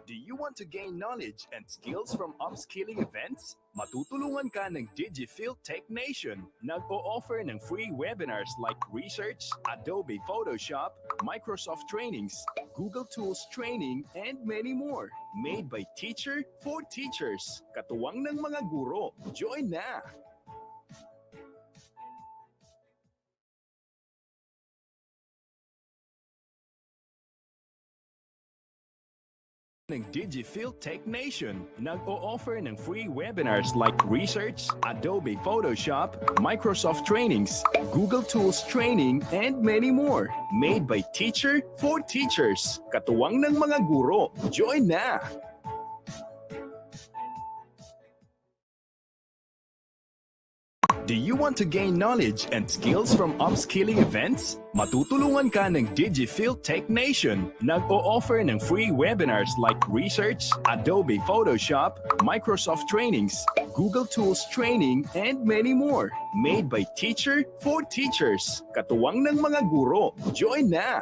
Do you want to gain knowledge and skills from upskilling events? Matutulungan ka ng DIGIPHIL Tech Nation. Nag-o-offer ng free webinars like Research, Adobe Photoshop, Microsoft Trainings, Google Tools Training, and many more. Made by teacher for teachers. Katuwang ng mga guro. Join na! ng DIGIPHIL Tech Nation. Nag-o-offer ng free webinars like Research, Adobe Photoshop, Microsoft Trainings, Google Tools Training, and many more. Made by teacher for teachers. Katuwang ng mga guro. Join na! Do you want to gain knowledge and skills from upskilling events? Matutulungan ka ng DIGIPHIL Tech Nation. Nag-o-offer ng free webinars like Research, Adobe Photoshop, Microsoft Trainings, Google Tools Training, and many more. Made by teacher for teachers. Katuwang ng mga guro. Join na!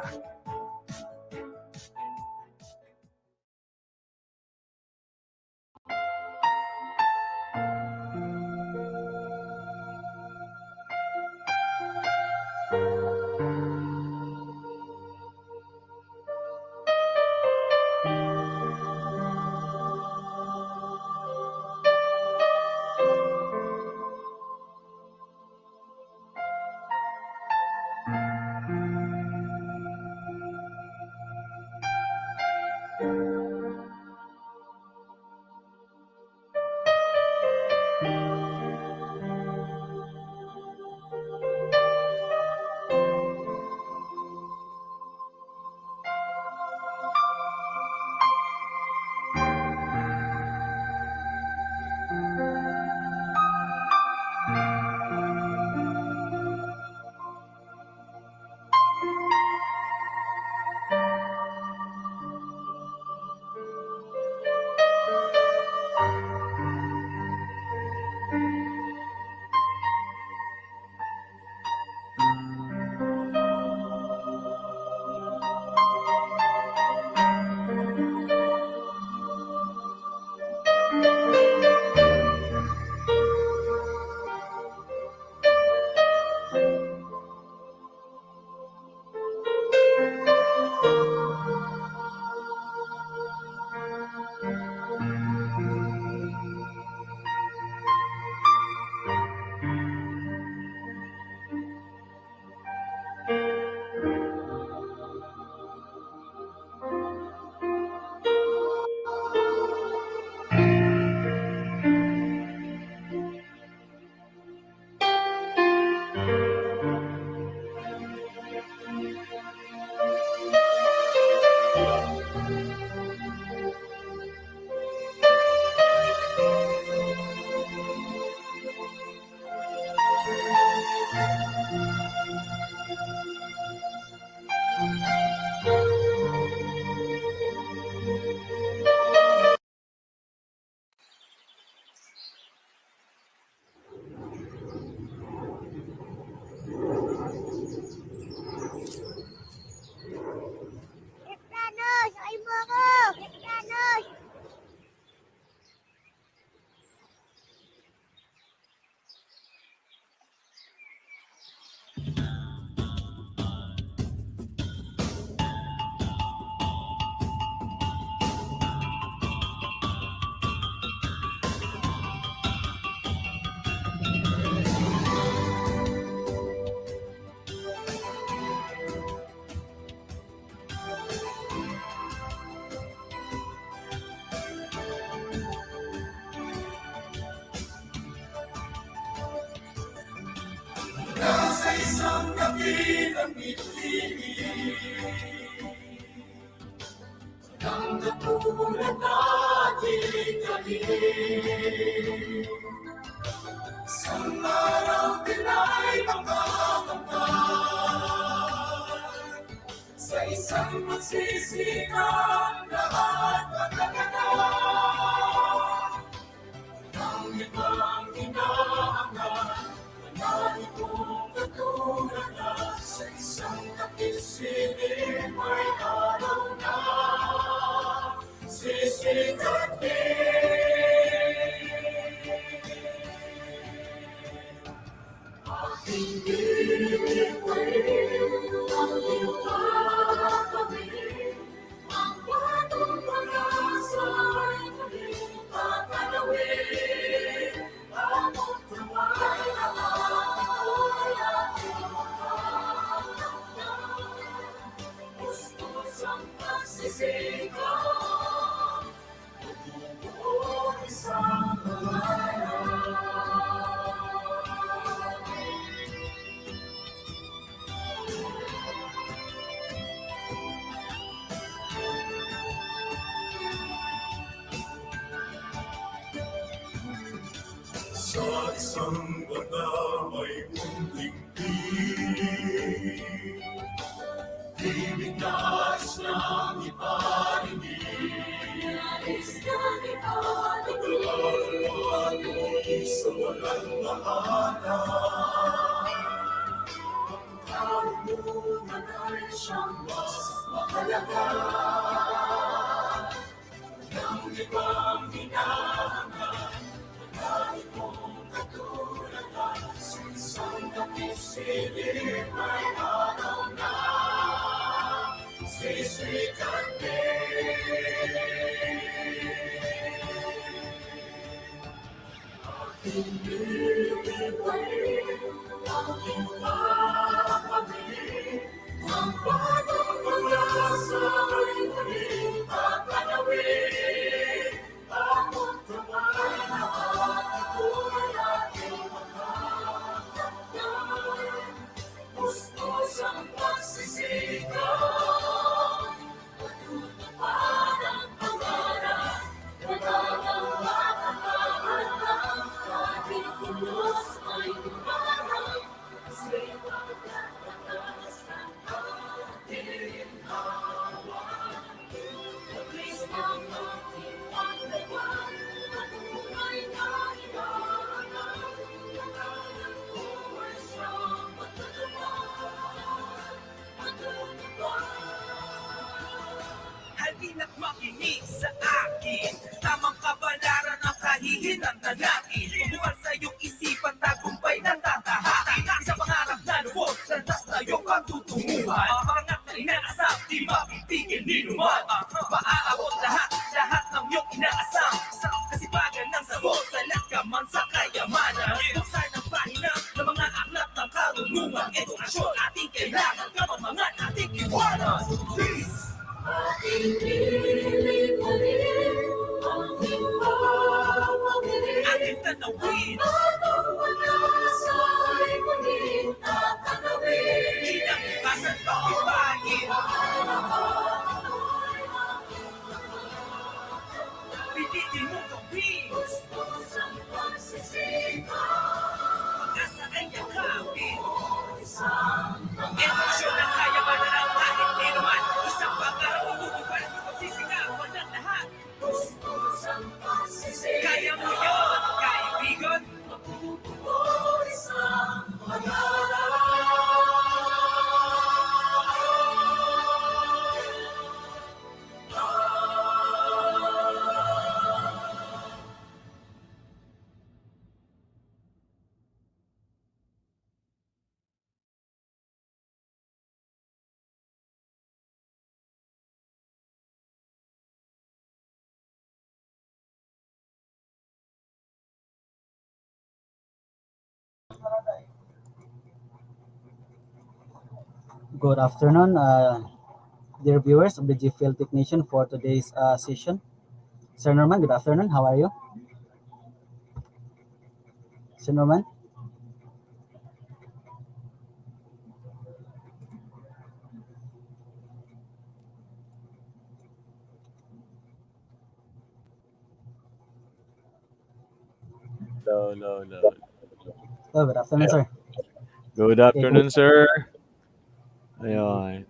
Nasa isang gabi ng itlili ng katulad na di-galing. Isang araw din ay makakamtan sa isang magsisikap lahat magkaganda. Ang ibang hinahangan Nanahin kong katulad na sa isang kapisilin may araw na sisikat din. Aking bibigay ang iyong kami, ang batong pag-asa ay muling tatanawin. Amot kamay na Pusang pagsisigaw, magbubuo isang sa isang banda may munting Ibignas ng iparinig Pagkalaruan mo sa walang mahanap Ang karunungan ay siyang mas mahalaga Ng ibang hinahangan Nanahin mong katulad na sa isang kapisilin may araw na sisikat din. Aking bibigay ang ipapamili ang bagong pag-asa ay muling makinig sa akin. Tamang kabalaran ang kahihinang nanangin. Bumukan sa iyong isipan, tagumpay na tatahakin. Sa pangarap na lubos, landas na iyong patutunguhan. Pangat na inaasam, di mapipigil ni Numan. Maaabot lahat, lahat ng iyong inaasam. Kasipagan ng sabot, salat ka man sa kayamanan. Buksan ang pahina ng mga aklat ng karunungan. Edukasyon ating kailangan, kamamangan ating iwanan. Please! Ating pilipanin, ang himbawangin, Ating tanawin, atong pag-asa'y muling tatanawin. kinabukasan pag-ibahin. Pilitin mo gawin, Gustos ang pagsisikap, pag-asa ay yakapin. isang Edukasyon ang kayamanan ng kahit ninuman. Isang pangarap matutupad, pagsisikapan ng lahat. gustos ang pagsisikap, Kaya mo yun, kaibigan. mabubuo isang pag-aaral. Good afternoon, dear viewers of the DIGIPHIL Technician for today's session. Sir Norman, good afternoon. How are you? Sir Norman? No, no, no. Oh, good afternoon, sir. Good afternoon, sir. Ayun.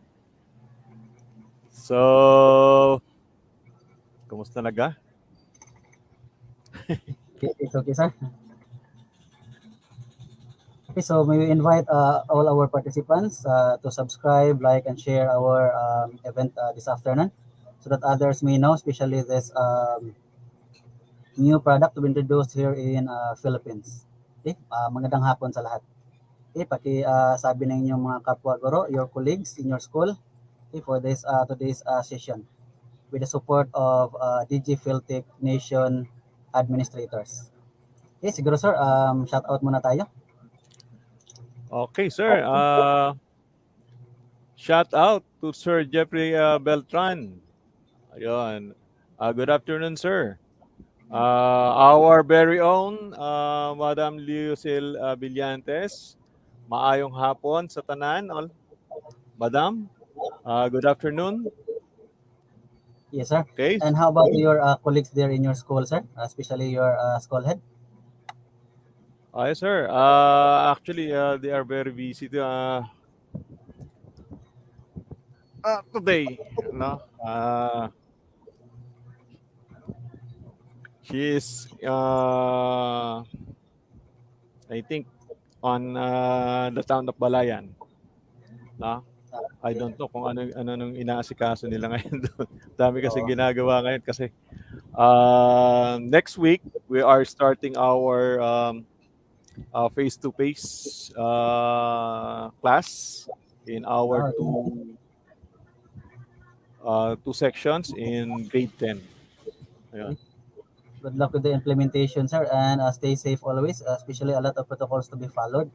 So, kumusta na ga? It's okay, sir. Okay, so may we invite all our participants to subscribe, like, and share our event this afternoon so that others may know, especially this new product to be introduced here in Philippines. Okay, magandang hapon sa lahat. Okay, sabi ng inyong mga kapwa guro, your colleagues in your school, okay, for this today's session with the support of DIGIPHIL Technician administrators. Okay, siguro sir, shout out muna tayo. Okay, sir. Shout out to Sir Jeffrey Beltran. Ayun. Good afternoon, sir. Our very own Madam Lucille Villantes. Maayong hapon sa tanan. Madam, good afternoon. Yes, sir. Okay. And how about your colleagues there in your school, sir? Especially your school head? Yes, sir. Actually, they are very busy today. No? She is, I think, on the town of Balayan. No? I don't know kung ano nung inaasikaso nila ngayon doon. Dami kasi ginagawa ngayon kasi next week we are starting our face-to-face class in our two sections in grade 10. Ayun. Good luck with the implementation, sir, and stay safe always, especially a lot of protocols to be followed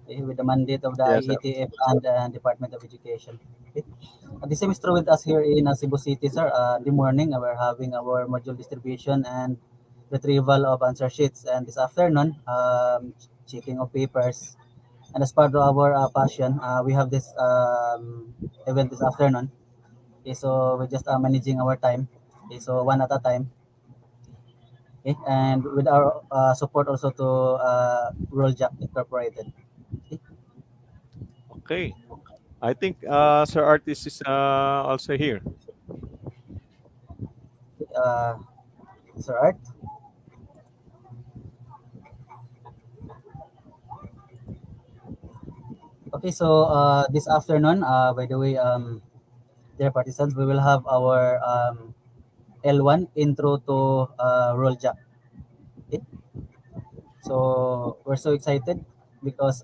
with the mandate of the Yes, sir. IETF and Department of Education. Okay. The same is true with us here in Cebu City, sir. In the morning, we're having our module distribution and retrieval of answer sheets, and this afternoon, checking of papers. And as part of our passion, we have this event this afternoon. Okay, so we're just managing our time. Okay, so one at a time. Okay, and with our support also to Rolljak Incorporated. Okay. I think Sir Artis is also here. Sir Art. Okay, so this afternoon, by the way, dear partisans, we will have our L1 intro to Rolljak. Okay? So we're so excited because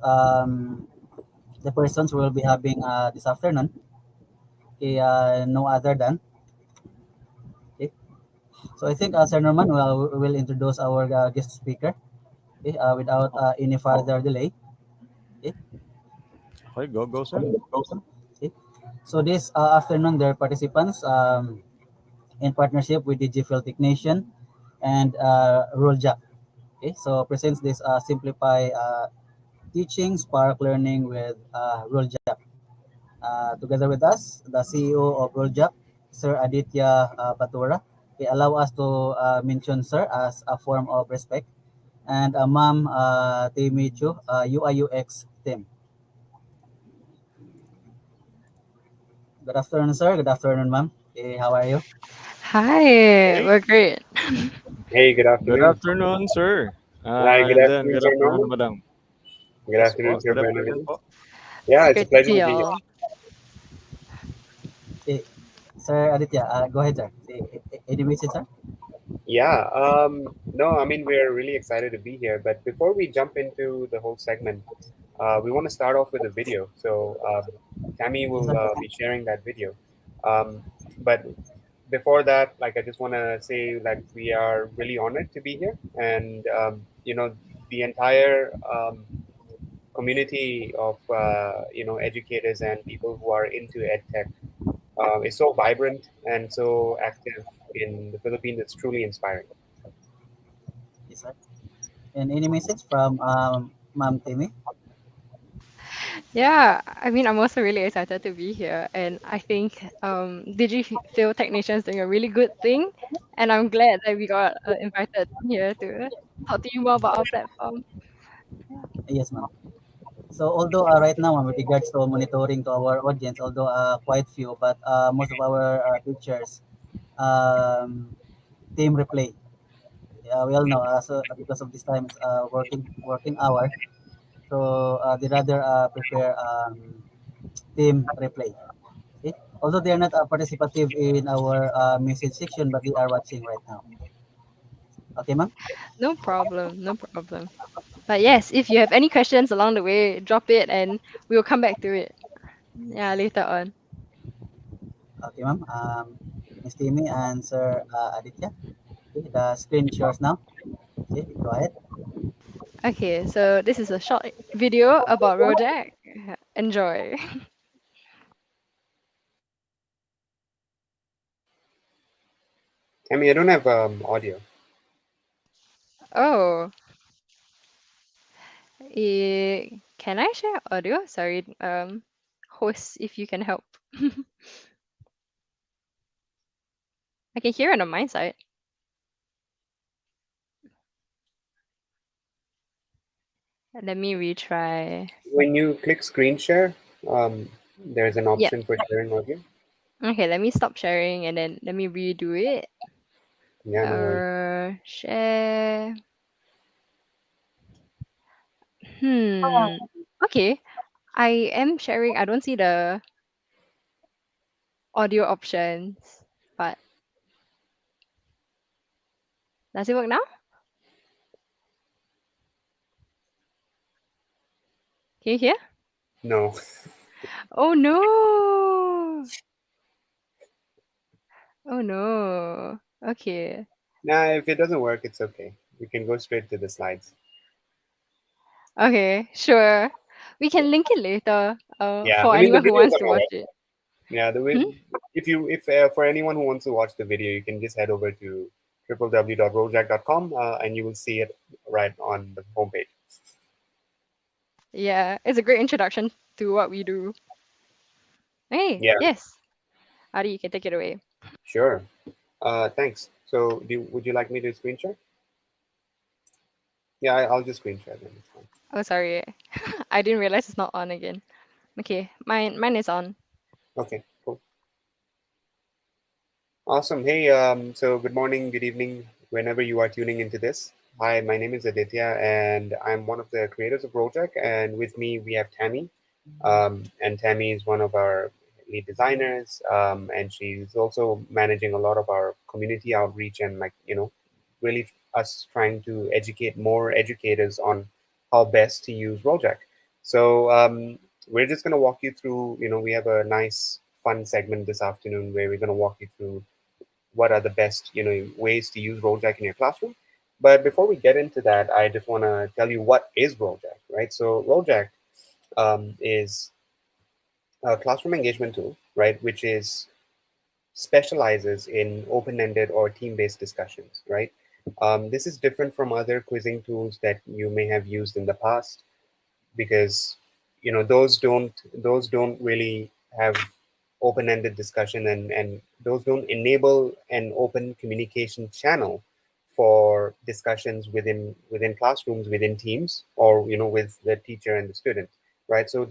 the persons we'll be having this afternoon, okay, no other than, okay. So I think Sir Norman will introduce our guest speaker, okay, without any further delay. Okay. Okay, go, sir. Okay. So this afternoon, their participants in partnership with DIGIPHIL Technician and Rolljak. Okay, so presents this simplify teaching spark learning with Rolljak. Together with us, the CEO of Rolljak, Sir Aditya Batura. Okay, allow us to mention Sir as a form of respect, and Ma'am Tammy Choo, UIUX Team. Good afternoon, Sir. Good afternoon, Ma'am. Okay, how are you? Hi, Hey, we're great. Hey, good good afternoon. afternoon, sir. Hi, good And then afternoon, good Sir afternoon, Norman. madam. Good Yes afternoon, po, Sir good afternoon Benjamin. po. Yeah, It's it's a great to pleasure see to be here. y'all. Okay, Sir Aditya, go ahead, sir. Any message, sir? Yeah, no, I mean, we're really excited to be here. But before we jump into the whole segment, we want to start off with a video. So, Tammy Yes, will sir. be sharing that video. Um, but before that, like, I just want to say, like, we are really honored to be here. And, the entire community of, educators and people who are into EdTech is so vibrant and so active in the Philippines. It's truly inspiring. Yes, sir. And any message from Ma'am Timmy? Yeah, I mean, I'm also really excited to be here, and I think DigiFill technicians doing a really good thing, and I'm glad that we got invited here to talk to you more about our platform. Yes, ma'am. So although right now with regards to monitoring to our audience, although quite few, but most of our teachers um, team replay. We all know so because of this time working hour, so they rather prepare team replay. Okay? Although they are not participative in our message section, but they are watching right now. Okay, ma'am. No problem, no problem. But yes, if you have any questions along the way, drop it, and we will come back to it. Yeah, later on. Okay, ma'am. Miss Timmy and Sir Aditya. Okay, the screen is yours now. Okay, go ahead. Okay, so this is a short video about Rojack. Enjoy. I mean, I don't have audio. Oh, can I share audio? Sorry, host, if you can help. I can hear it on my side. Let me retry. When you click screen share, there's an Yep. option for sharing audio. Okay, let me stop sharing and then let me redo it. Yeah, no worries. Share. Hmm. Okay, I am sharing. I don't see the audio options, but does it work now? Can you hear? No. Oh no! Oh no. Okay. Nah, if it doesn't work, it's okay. We can go straight to the slides. Okay, sure. We can link it later. Yeah, For I mean the anyone who videos wants are to watch alright. it. Yeah, Hmm? if for anyone who wants to watch the video, you can just head over to www.rojack.com and you will see it right on the homepage. Yeah, it's a great introduction to what we do. Hey, Yeah, yes. Adi, you can take it away. sure. Thanks. So, would you like me to screen share? Yeah, I'll just screen share then. It's fine. Oh, sorry. I didn't realize it's not on again. Okay, mine is on. Okay, cool. Awesome. Hey, so good morning, good evening, whenever you are tuning into this. Hi, my name is Aditya, and I'm one of the creators of Rojack. And with me, we have Tammy. And Tammy is one of our lead designers, and she's also managing a lot of our community outreach and really us trying to educate more educators on how best to use Rolljack. So we're just going to walk you through. We have a nice fun segment this afternoon where we're going to walk you through what are the best ways to use Rolljack in your classroom. But before we get into that, I just want to tell you what is Rolljack, right? So Rolljack is a classroom engagement tool, right, which is specializes in open-ended or team-based discussions, right? This is different from other quizzing tools that you may have used in the past because those don't really have open-ended discussion and those don't enable an open communication channel for discussions within classrooms, within teams, or with the teacher and the student, right? So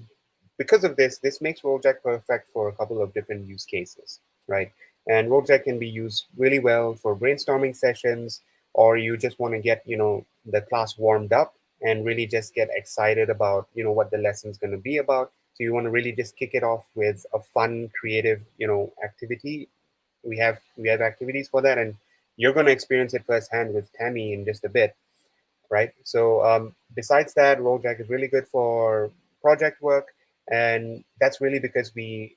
because of this, this makes Rojack perfect for a couple of different use cases, right? And Rojack can be used really well for brainstorming sessions, or you just want to get the class warmed up and really just get excited about what the lesson's going to be about. So you want to really just kick it off with a fun, creative activity. We have activities for that, and you're going to experience it firsthand with Tammy in just a bit, right? So besides that, Rolljack is really good for project work, and that's really because we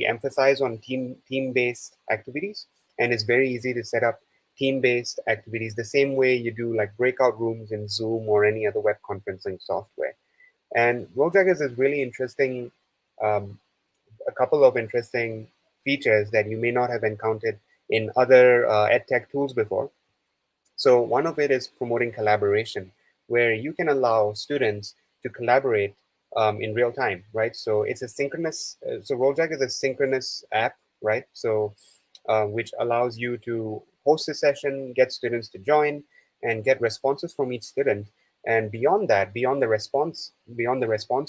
emphasize on team-based activities, and it's very easy to set up team-based activities the same way you do like breakout rooms in Zoom or any other web conferencing software. And Rolljack is this really interesting, a couple of interesting features that you may not have encountered in other edtech tools before. So one of it is promoting collaboration, where you can allow students to collaborate in real time, right? So it's a synchronous. So Rojack is a synchronous app, right? So which allows you to host a session, get students to join, and get responses from each student. And beyond that, beyond the response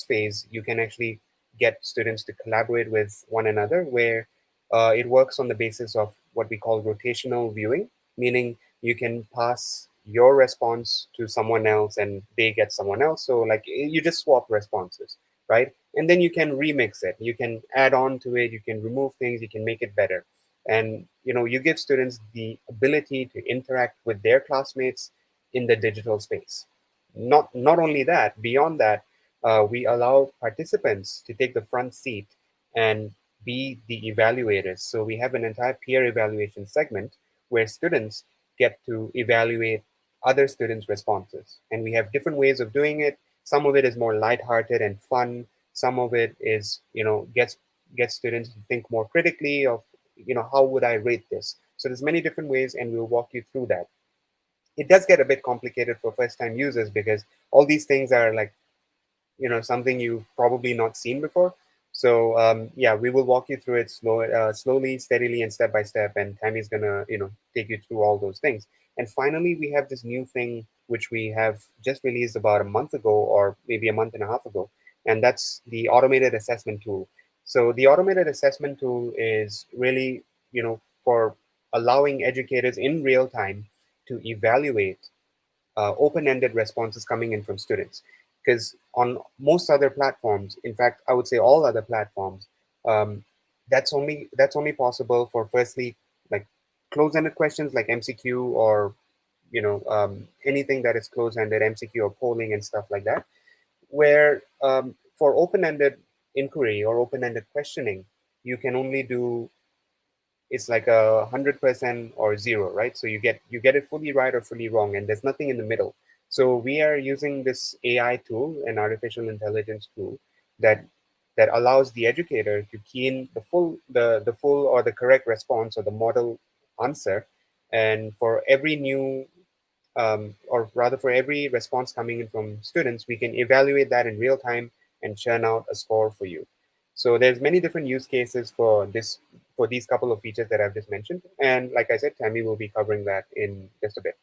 phase, you can actually get students to collaborate with one another, where it works on the basis of what we call rotational viewing, meaning you can pass your response to someone else and they get someone else. So like you just swap responses, right? And then you can remix it. You can add on to it. You can remove things. You can make it better. And you give students the ability to interact with their classmates in the digital space. Not only that, beyond that, we allow participants to take the front seat and be the evaluators. So we have an entire peer evaluation segment where students get to evaluate other students' responses. And we have different ways of doing it. Some of it is more lighthearted and fun. Some of it is, gets students to think more critically of, how would I rate this? So there's many different ways, and we'll walk you through that. It does get a bit complicated for first-time users because all these things are like, something you've probably not seen before. So yeah, we will walk you through it slowly, steadily, and step by step. And Tammy's gonna, take you through all those things. And finally, we have this new thing which we have just released about a month ago, or maybe a month and a half ago, and that's the automated assessment tool. So the automated assessment tool is really, for allowing educators in real time to evaluate open-ended responses coming in from students. Because on most other platforms, in fact, I would say all other platforms, that's only possible for firstly like closed-ended questions like MCQ or anything that is closed-ended, MCQ or polling and stuff like that. Where for open-ended inquiry or open-ended questioning, you can only do it's like 100% or zero, right? So you get it fully right or fully wrong, and there's nothing in the middle. So we are using this AI tool, an artificial intelligence tool, that allows the educator to key in the full or the correct response or the model answer, and for every new or rather for every response coming in from students, we can evaluate that in real time and churn out a score for you. So there's many different use cases for these couple of features that I've just mentioned. And like I said, Tammy will be covering that in just a bit.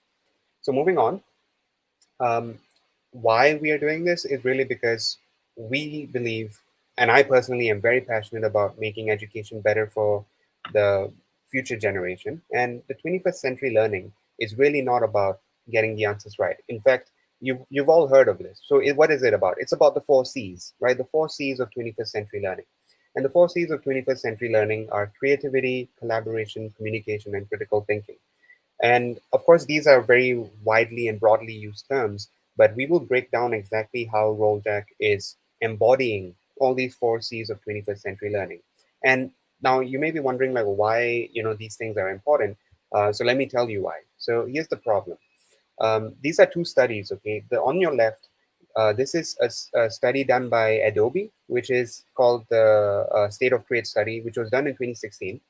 So moving on, um, why we are doing this is really because we believe, and I personally am very passionate about making education better for the future generation. And the 21st century learning is really not about getting the answers right. In fact, you've all heard of this. So what is it about? It's about the 4 C's, right? The 4 C's of 21st century learning. And the 4 C's of 21st century learning are creativity, collaboration, communication, and critical thinking. And of course, these are very widely and broadly used terms, but we will break down exactly how Rolljak is embodying all these 4 C's of 21st century learning. And now you may be wondering like why these things are important. So let me tell you why. So here's the problem. These are two studies, okay? The on your left, this is a study done by Adobe, which is called the State of Trade study, which was done in 2016.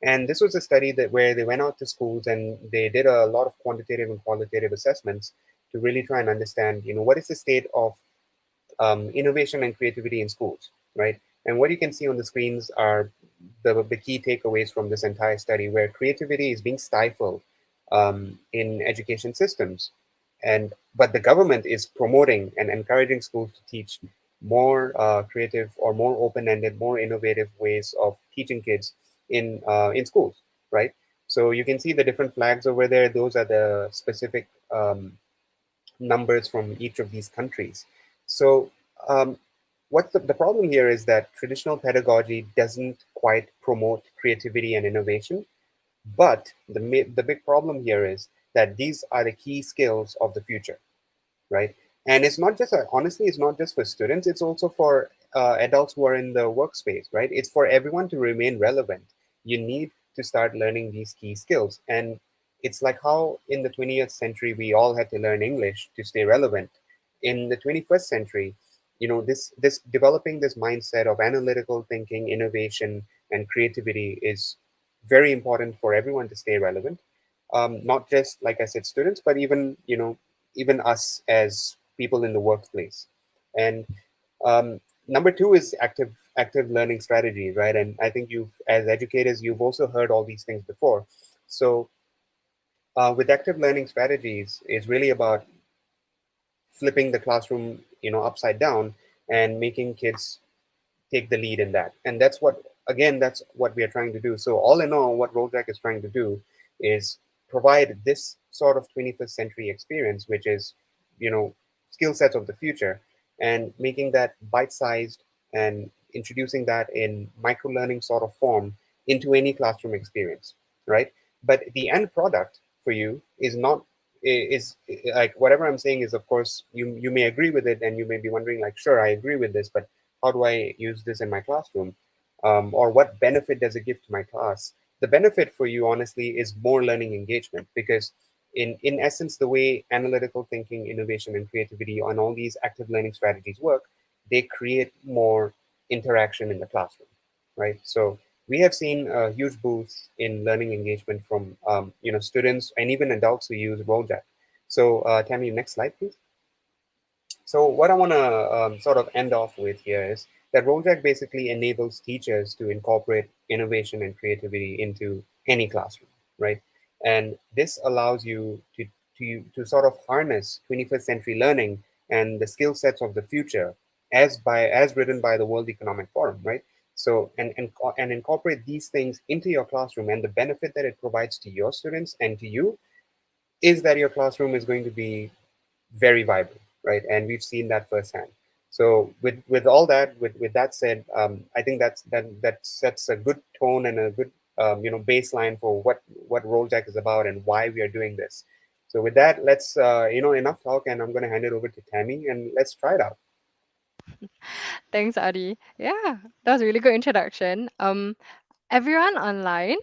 And this was a study that where they went out to schools and they did a lot of quantitative and qualitative assessments to really try and understand, what is the state of innovation and creativity in schools, right? And what you can see on the screens are the key takeaways from this entire study, where creativity is being stifled in education systems, but the government is promoting and encouraging schools to teach more creative or more open-ended, more innovative ways of teaching kids in schools, right? So you can see the different flags over there. Those are the specific numbers from each of these countries. So what the problem here is that traditional pedagogy doesn't quite promote creativity and innovation, but the big problem here is that these are the key skills of the future, right? And it's not just, honestly, it's not just for students, it's also for adults who are in the workspace, right? It's for everyone to remain relevant. You need to start learning these key skills. And it's like how in the 20th century, we all had to learn English to stay relevant. In the 21st century, this developing this mindset of analytical thinking, innovation, and creativity is very important for everyone to stay relevant. Not just, like I said, students, but even us as people in the workplace. And number two is active learning strategies, right? And I think as educators, you've also heard all these things before. So with active learning strategies, it's really about flipping the classroom, upside down and making kids take the lead in that. And that's what we are trying to do. So all in all, what Rojack is trying to do is provide this sort of 21st century experience, which is, skill sets of the future, and making that bite-sized and introducing that in micro-learning sort of form into any classroom experience, right? But the end product for you is not, is like whatever I'm saying is, of course, you may agree with it and you may be wondering like, sure, I agree with this, but how do I use this in my classroom? Or what benefit does it give to my class? The benefit for you, honestly, is more learning engagement, because in essence, the way analytical thinking, innovation, and creativity on all these active learning strategies work, they create more interaction in the classroom, right? So we have seen a huge boost in learning engagement from students and even adults who use Rojack. So Tammy, next slide, please. So what I want to sort of end off with here is that Rojack basically enables teachers to incorporate innovation and creativity into any classroom, right? And this allows you to sort of harness 21st century learning and the skill sets of the future as written by the World Economic Forum, right? So and incorporate these things into your classroom, and the benefit that it provides to your students and to you is that your classroom is going to be very vibrant, right? And we've seen that firsthand. So with all that, with that said, I think that sets a good tone and a good baseline for what Rolljack is about and why we are doing this. So with that, let's enough talk, and I'm going to hand it over to Tammy, and let's try it out. Thanks, Adi. Yeah, that was a really good introduction. Everyone online,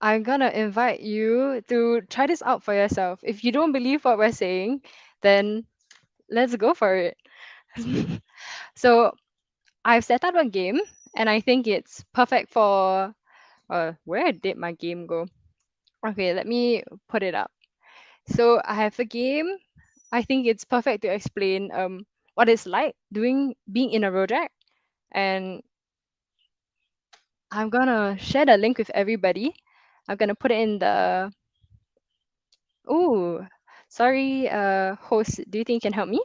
I'm gonna invite you to try this out for yourself. If you don't believe what we're saying, then let's go for it. So I've set up a game, and I think it's perfect for. Where did my game go? Okay, let me put it up. So I have a game. I think it's perfect to explain what it's like being in a project, and I'm gonna share the link with everybody. I'm gonna put it in the. Oh, sorry, host. Do you think you can help me?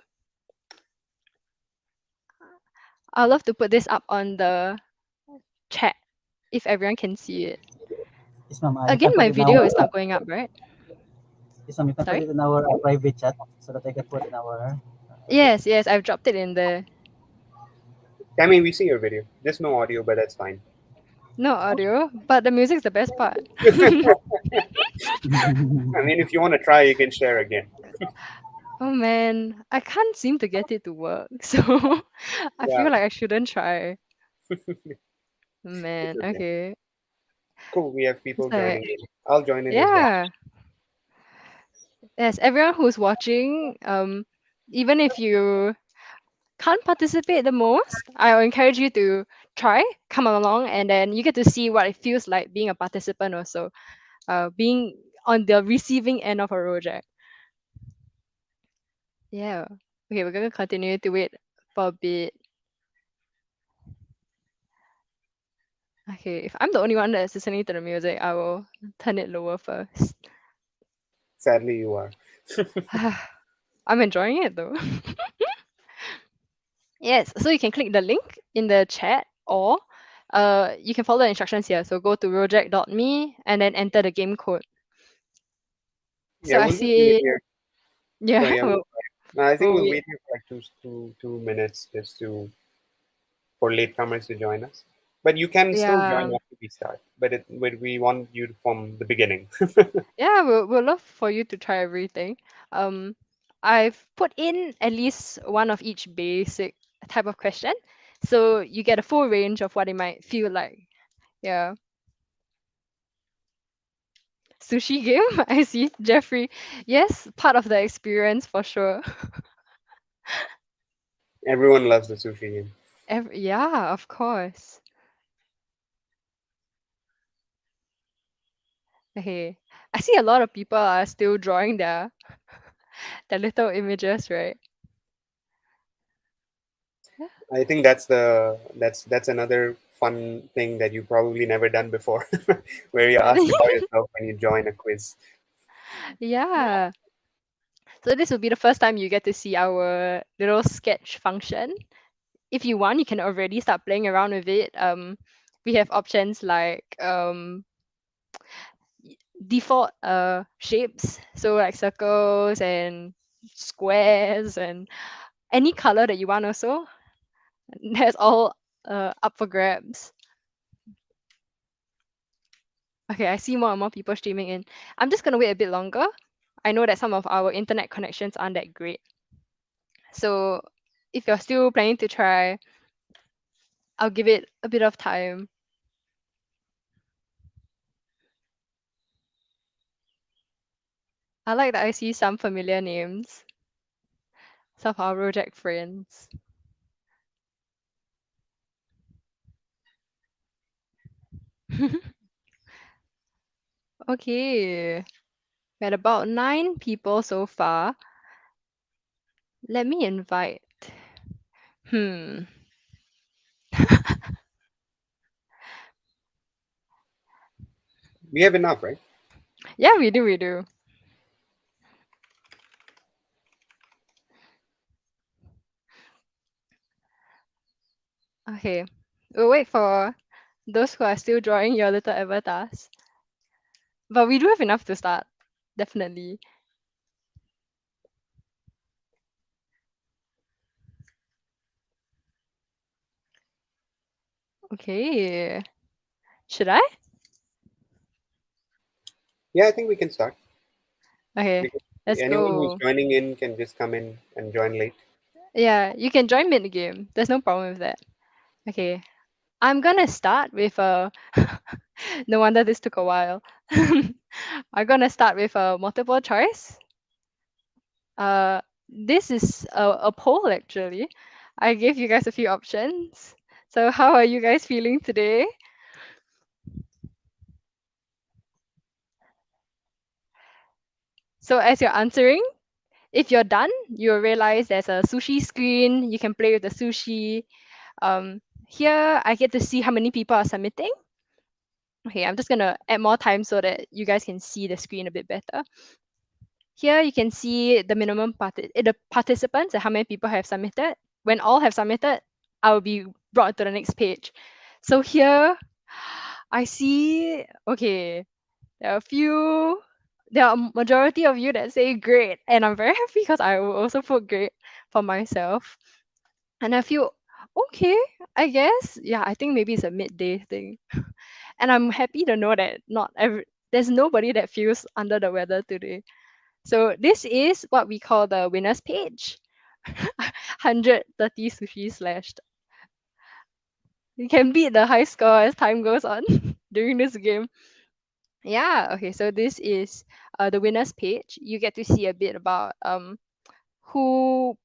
I'd love to put this up on the chat if everyone can see it. Yes, ma'am. You Again, can put my it in video our, is not going up, right? yes, ma'am. You can put Sorry? it in our private chat so that I can put in our. Yes, I've dropped it in there. Tammy, we see your video. Just no audio, but that's fine. No audio, but the music's the best part. I mean, if you want to try, you can share again. Oh man, I can't seem to get it to work, so I Yeah, feel like I shouldn't try. it's Man, okay. okay. Cool. We have It's people like, joining in. I'll join in as well. yeah. Yes, everyone who's watching, even if you can't participate the most, I will encourage you to try, come along, and then you get to see what it feels like being a participant also, being on the receiving end of a project. Yeah. Okay, we're gonna continue to wait for a bit. Okay, if I'm the only one that's listening to the music, I will turn it lower first. Sadly, you are. I'm enjoying it though. Yes, so you can click the link in the chat or you can follow the instructions here. So go to rojack.me and then enter the game code. So Yeah, I we'll just wait see, here. So yeah, yeah, we'll, I think we'll we'll wait. wait here for like two minutes just to for latecomers to join us. But you can still join Yeah, after we start. But we want you from the beginning. yeah, we'll love for you to try everything. Um, I've put in at least one of each basic type of question, so you get a full range of what it might feel like. Yeah. Sushi game, I see. Jeffrey. Yes, part of the experience for sure. Everyone loves the sushi game. Yeah, of course. Okay. I see a lot of people are still drawing their little images, right? I think that's another fun thing that you probably never done before, where you ask about yourself when you join a quiz. Yeah. So this will be the first time you get to see our little sketch function. If you want, you can already start playing around with it. We have options like default shapes, so like circles and squares and any color that you want also. That's all up for grabs. Okay, I see more and more people streaming in. I'm just gonna wait a bit longer. I know that some of our internet connections aren't that great. So if you're still planning to try, I'll give it a bit of time. I like that I see some familiar names. Some of our Rojack friends. Okay. We're at about 9 people so far. Let me invite. Hmm. We have enough, right? Yeah, we do, we do. Okay. We'll wait for those who are still drawing your little avatars. But we do have enough to start. Definitely. Okay. Should I? Yeah, I think we can start. Okay. We can, Let's anyone who's go. joining in can just come in and join late. Yeah, you can join mid game. There's no problem with that. Okay. I'm gonna start with a. No wonder this took a while. I'm gonna start with a multiple choice. This is a poll actually. I gave you guys a few options. So how are you guys feeling today? So as you're answering, if you're done, you'll realize there's a sushi screen. You can play with the sushi. Here I get to see how many people are submitting. Okay, I'm just gonna add more time so that you guys can see the screen a bit better. Here you can see the minimum the participants and how many people have submitted. When all have submitted, I will be brought to the next page. So here I see, okay, there are a few, there are a majority of you that say great, and I'm very happy because I will also put great for myself. And a few, Okay, I guess. Yeah, I think maybe it's a midday thing. And I'm happy to know that there's nobody that feels under the weather today. So this is what we call the winners page. 130 sushi slashed. You can beat the high score as time goes on during this game. Yeah, okay, so this is the winners page. You get to see a bit about who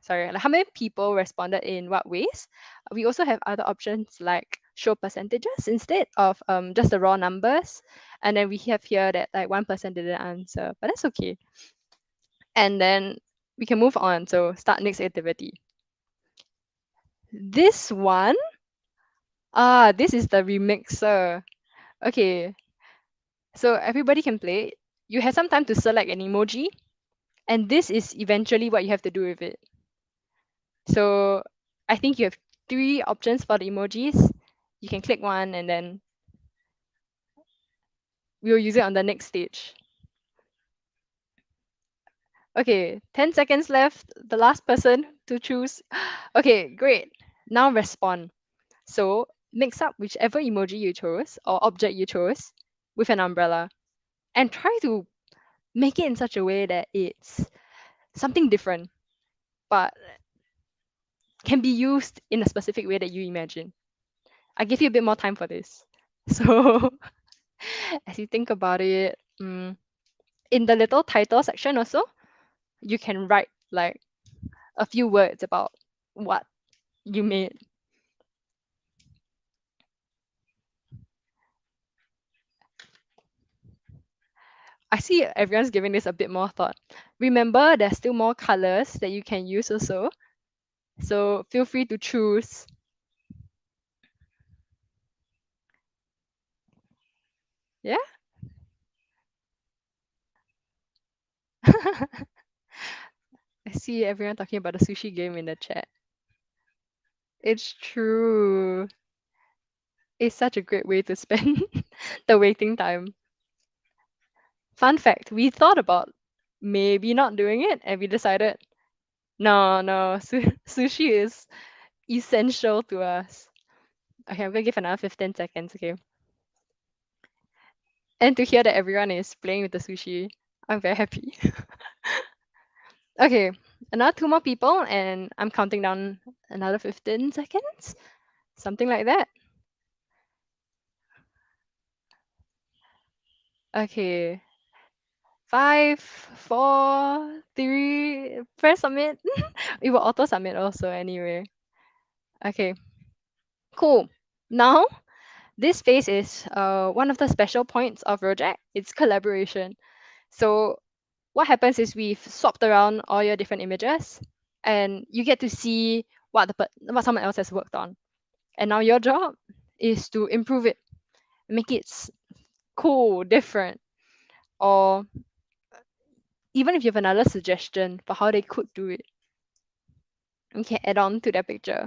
sorry, like how many people responded in what ways. We also have other options like show percentages instead of just the raw numbers. And then we have here that like 1% didn't answer, but that's okay. And then we can move on. So start next activity. This one, this is the remixer. Okay, so everybody can play. You have some time to select an emoji, and this is eventually what you have to do with it. So I think you have 3 options for the emojis. You can click one and then we'll use it on the next stage. Okay, 10 seconds left. The last person to choose. Okay, great. Now respond. So mix up whichever emoji you chose or object you chose with an umbrella and try to make it in such a way that it's something different, but can be used in a specific way that you imagine. I give you a bit more time for this. So as you think about it, in the little title section also, you can write like a few words about what you made. I see everyone's giving this a bit more thought. Remember, there's still more colors that you can use also. So feel free to choose. Yeah? I see everyone talking about the sushi game in the chat. It's true. It's such a great way to spend the waiting time. Fun fact, we thought about maybe not doing it and we decided, no, sushi is essential to us. Okay, I'm gonna give another 15 seconds, okay? And to hear that everyone is playing with the sushi, I'm very happy. Okay, another 2 more people and I'm counting down another 15 seconds, something like that. Okay, 5, 4, 3, press submit. It will auto submit also anyway. Okay, cool. Now, this phase is one of the special points of Rojack. It's collaboration. So what happens is we've swapped around all your different images and you get to see what someone else has worked on. And now your job is to improve it, make it cool, different, or even if you have another suggestion for how they could do it, you can add on to that picture.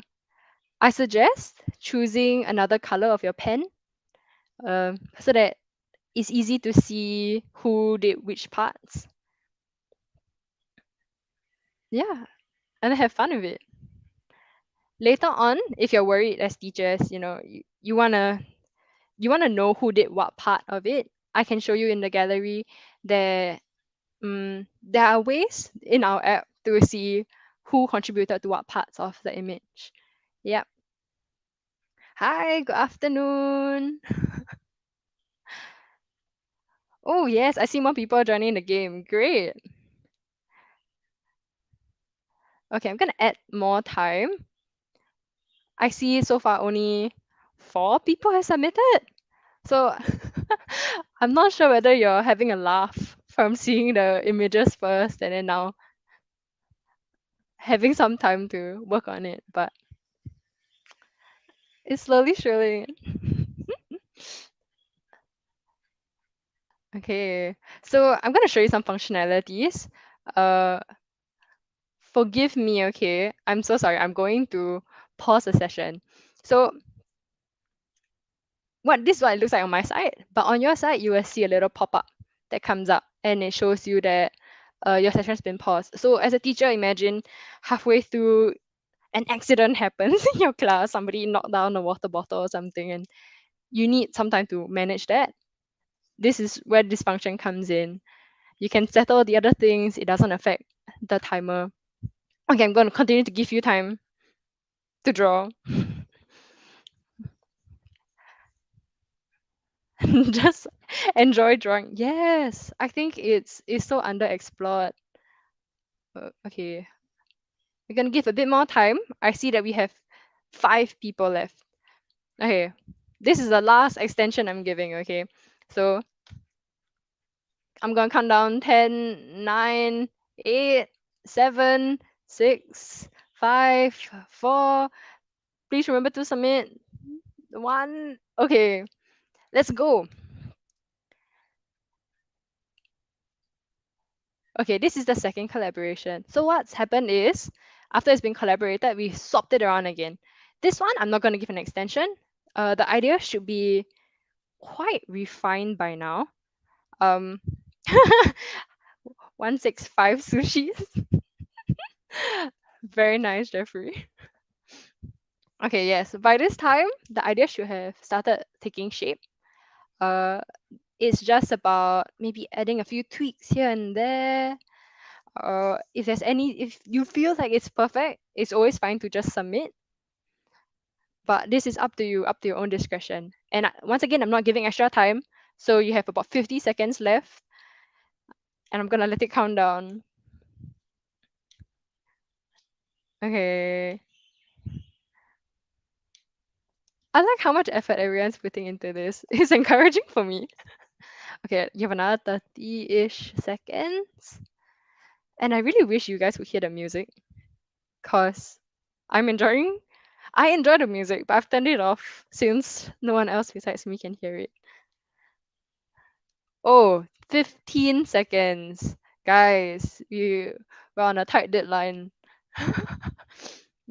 I suggest choosing another color of your pen so that it's easy to see who did which parts. Yeah, and have fun with it. Later on, if you're worried as teachers, you wanna know who did what part of it. I can show you in the gallery that there are ways in our app to see who contributed to what parts of the image. Yep. Hi, good afternoon. Oh yes, I see more people joining the game. Great. Okay, I'm gonna add more time. I see so far only 4 people have submitted. So I'm not sure whether you're having a laugh from seeing the images first and then now having some time to work on it, but it's slowly surely. Okay, so I'm gonna show you some functionalities. Forgive me, okay? I'm so sorry. I'm going to pause the session. So this is what it looks like on my side, but on your side, you will see a little pop-up that comes up and it shows you that your session has been paused. So as a teacher, imagine halfway through an accident happens in your class, somebody knocked down a water bottle or something, and you need some time to manage that. This is where this function comes in. You can settle the other things, it doesn't affect the timer. Okay, I'm going to continue to give you time to draw. Just enjoy drawing. Yes, I think it's so underexplored. Okay, we're gonna give a bit more time. I see that we have 5 people left. Okay, this is the last extension I'm giving. Okay, so I'm gonna count down 10, 9, 8, 7, 6, 5, 4. Please remember to submit. 1. Okay, let's go. Okay, this is the second collaboration. So what's happened is, after it's been collaborated, we swapped it around again. This one, I'm not going to give an extension. The idea should be quite refined by now. 165 sushis. Very nice, Jeffrey. Okay, yes. By this time, the idea should have started taking shape. It's just about maybe adding a few tweaks here and there. If you feel like it's perfect, it's always fine to just submit. But this is up to you, up to your own discretion. And once again, I'm not giving extra time, so you have about 50 seconds left, and I'm gonna let it count down. Okay. I like how much effort everyone's putting into this. It's encouraging for me. Okay, you have another 30-ish seconds. And I really wish you guys could hear the music, cause I enjoy the music, but I've turned it off since no one else besides me can hear it. Oh, 15 seconds. Guys, we're on a tight deadline.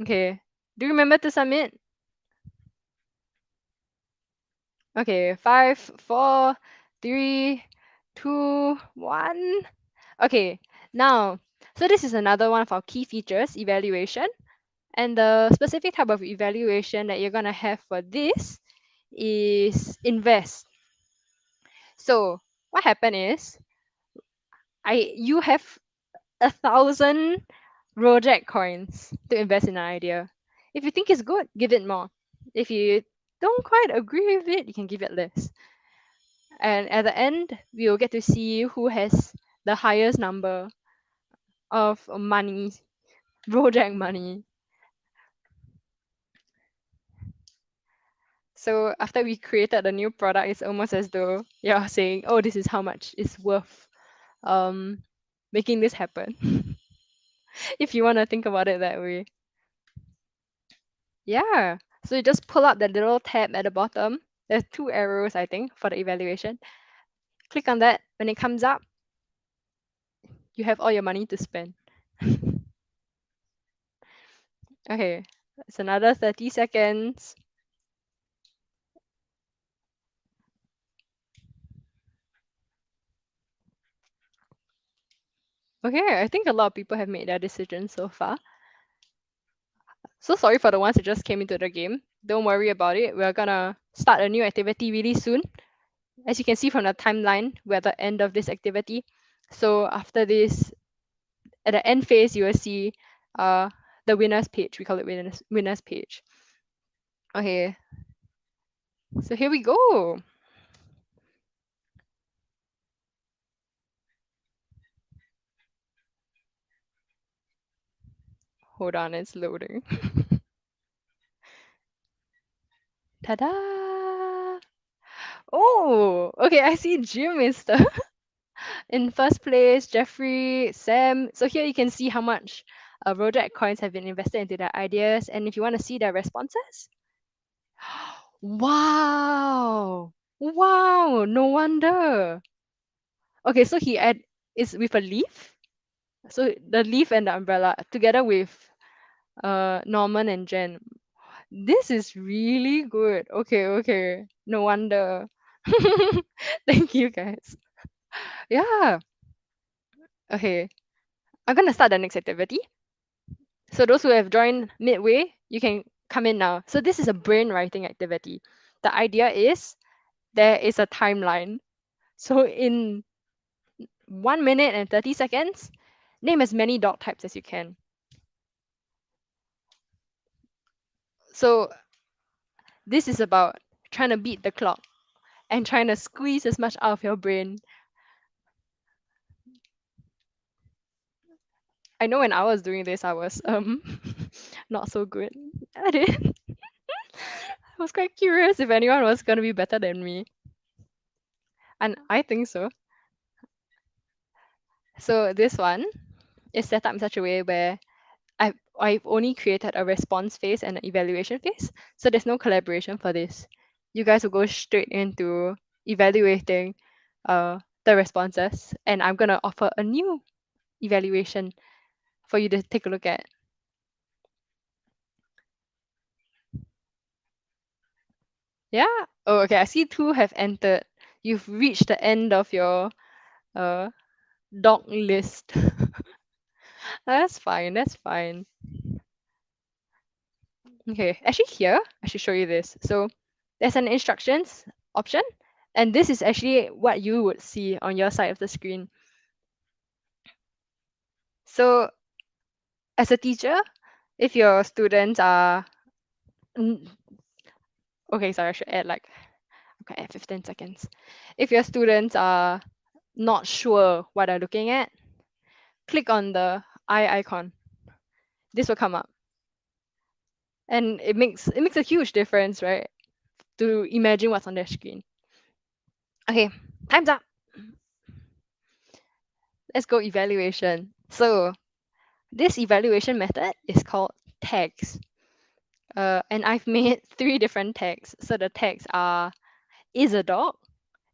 Okay, do you remember to submit? Okay, 5, 4, 3, 2, 1. Okay, now, so this is another one of our key features, evaluation. And the specific type of evaluation that you're gonna have for this is invest. So what happened is, you have 1,000 Rojack coins to invest in an idea. If you think it's good, give it more. If you don't quite agree with it, you can give it less. And at the end, we will get to see who has the highest number of money, Rojack money. So after we created a new product, it's almost as though you're saying, oh, this is how much it's worth making this happen. If you want to think about it that way. Yeah. So you just pull up that little tab at the bottom. There's 2 arrows, I think, for the evaluation. Click on that. When it comes up, you have all your money to spend. Okay. It's another 30 seconds. Okay, I think a lot of people have made their decision so far. So sorry for the ones that just came into the game. Don't worry about it. We're gonna start a new activity really soon. As you can see from the timeline, we're at the end of this activity. So after this, at the end phase, you will see the winners page. We call it winners page. Okay. So here we go. Hold on, it's loading. Ta-da! Oh, okay, I see Jim is in first place, Jeffrey, Sam. So here you can see how much Rojack coins have been invested into their ideas. And if you want to see their responses, wow, wow, no wonder. Okay, so is with a leaf. So the leaf and the umbrella together with Norman and Jen. This is really good. Okay. No wonder. Thank you guys. Yeah. Okay. I'm gonna start the next activity. So those who have joined midway, you can come in now. So this is a brain writing activity. The idea is there is a timeline. So in 1 minute and 30 seconds, name as many dog types as you can. So this is about trying to beat the clock and trying to squeeze as much out of your brain. I know when I was doing this, I was not so good at it. I was quite curious if anyone was gonna be better than me. And I think so. So this one is set up in such a way where I've only created a response phase and an evaluation phase. So there's no collaboration for this. You guys will go straight into evaluating the responses, and I'm gonna offer a new evaluation for you to take a look at. Yeah. Oh, okay. I see 2 have entered. You've reached the end of your dog list. That's fine. That's fine. Okay. Actually, here I should show you this. So there's an instructions option, and this is actually what you would see on your side of the screen. So as a teacher, if your students are okay, sorry, I should add like okay, add 15 seconds. If your students are not sure what they're looking at, click on the eye icon. This will come up. And it makes a huge difference, right? To imagine what's on their screen. Okay, time's up. Let's go evaluation. So this evaluation method is called tags. And I've made 3 different tags. So the tags are is a dog,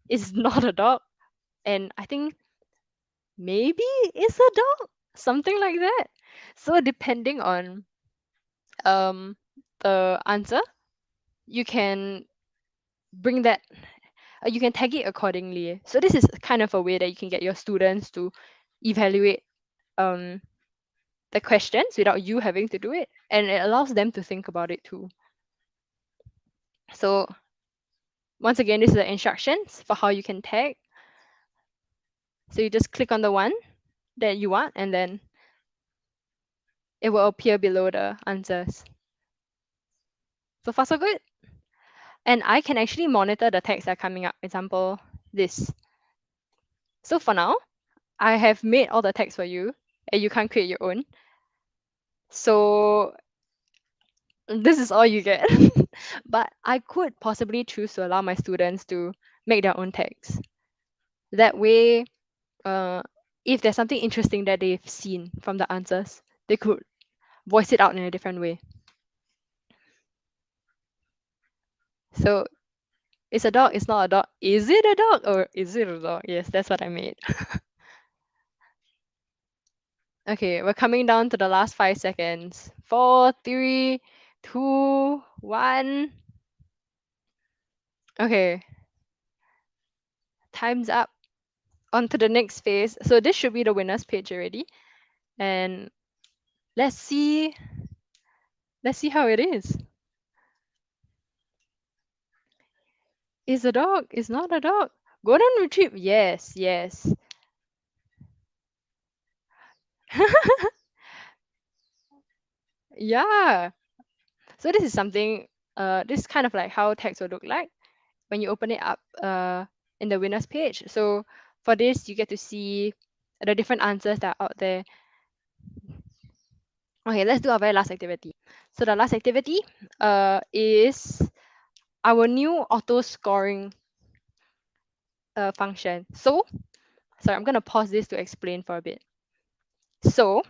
is not a dog, and I think maybe is a dog, something like that. So depending on the answer, you can bring that you can tag it accordingly. So this is kind of a way that you can get your students to evaluate the questions without you having to do it, and it allows them to think about it too. So once again, this is the instructions for how you can tag. So you just click on the one that you want, and then it will appear below the answers. So far, so good. And I can actually monitor the tags that are coming up. Example, this. So for now, I have made all the tags for you, and you can't create your own. So this is all you get. But I could possibly choose to allow my students to make their own tags. That way, if there's something interesting that they've seen from the answers, they could voice it out in a different way. So it's a dog, it's not a dog. Is it a dog or is it a dog? Yes, that's what I made. Okay, we're coming down to the last 5 seconds. 4, 3, 2, 1. Okay. Time's up. On to the next phase. So this should be the winner's page already. And let's see how it is. Is a dog, is not a dog. Golden retrieve. Yes, yes. Yeah. So this is something, this is kind of like how text will look like when you open it up in the winners page. So for this, you get to see the different answers that are out there. Okay, let's do our very last activity. So the last activity is our new auto scoring function. So, sorry, I'm going to pause this to explain for a bit. So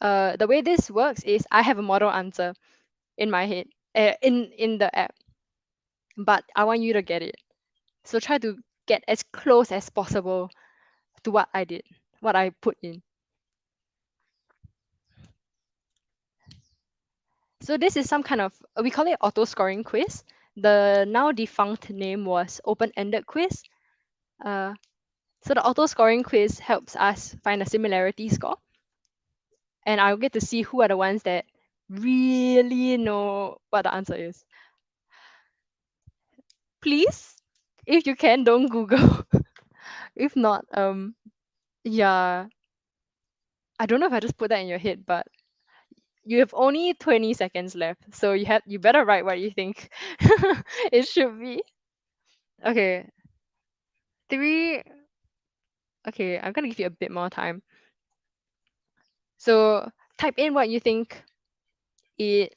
the way this works is I have a model answer in my head, in the app, but I want you to get it. So try to get as close as possible to what I did, what I put in. So this is some kind of, we call it auto scoring quiz. The now defunct name was open-ended quiz. So the auto scoring quiz helps us find a similarity score. and I'll get to see who are the ones that really know what the answer is. Please, if you can, don't Google. If not, yeah, I don't know if I just put that in your head, but you have only 20 seconds left, so you better write what you think it should be. Okay, three. Okay, I'm gonna give you a bit more time. So type in what you think it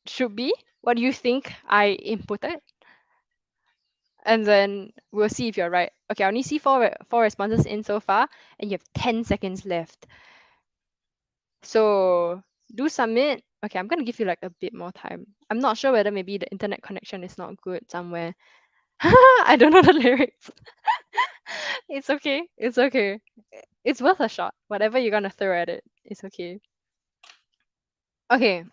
should be. What do you think I inputted? And then we'll see if you're right. Okay, I only see four responses in so far, and you have 10 seconds left. So do submit. Okay, I'm gonna give you like a bit more time. I'm not sure whether maybe the internet connection is not good somewhere. I don't know the lyrics. It's okay. It's okay. It's worth a shot. Whatever you're gonna throw at it, it's okay. Okay,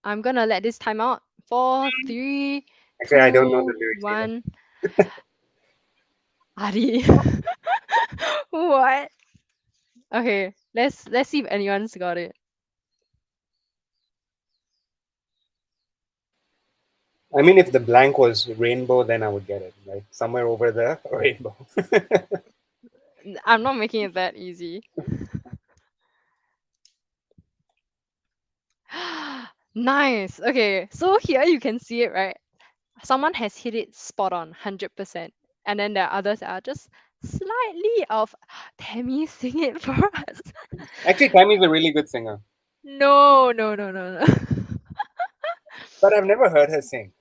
I'm gonna let this time out. 4, 3, Actually, I don't know 2, the lyrics either. 1. Adi. What? Okay, let's see if anyone's got it. I mean, if the blank was rainbow, then I would get it, right? Somewhere over the rainbow. I'm not making it that easy. Nice. Okay, so here you can see it, right? Someone has hit it spot on, 100%. And then there are others that are just slightly off. Tammy, sing it for us. Actually, Tammy's a really good singer, No. but I've never heard her sing.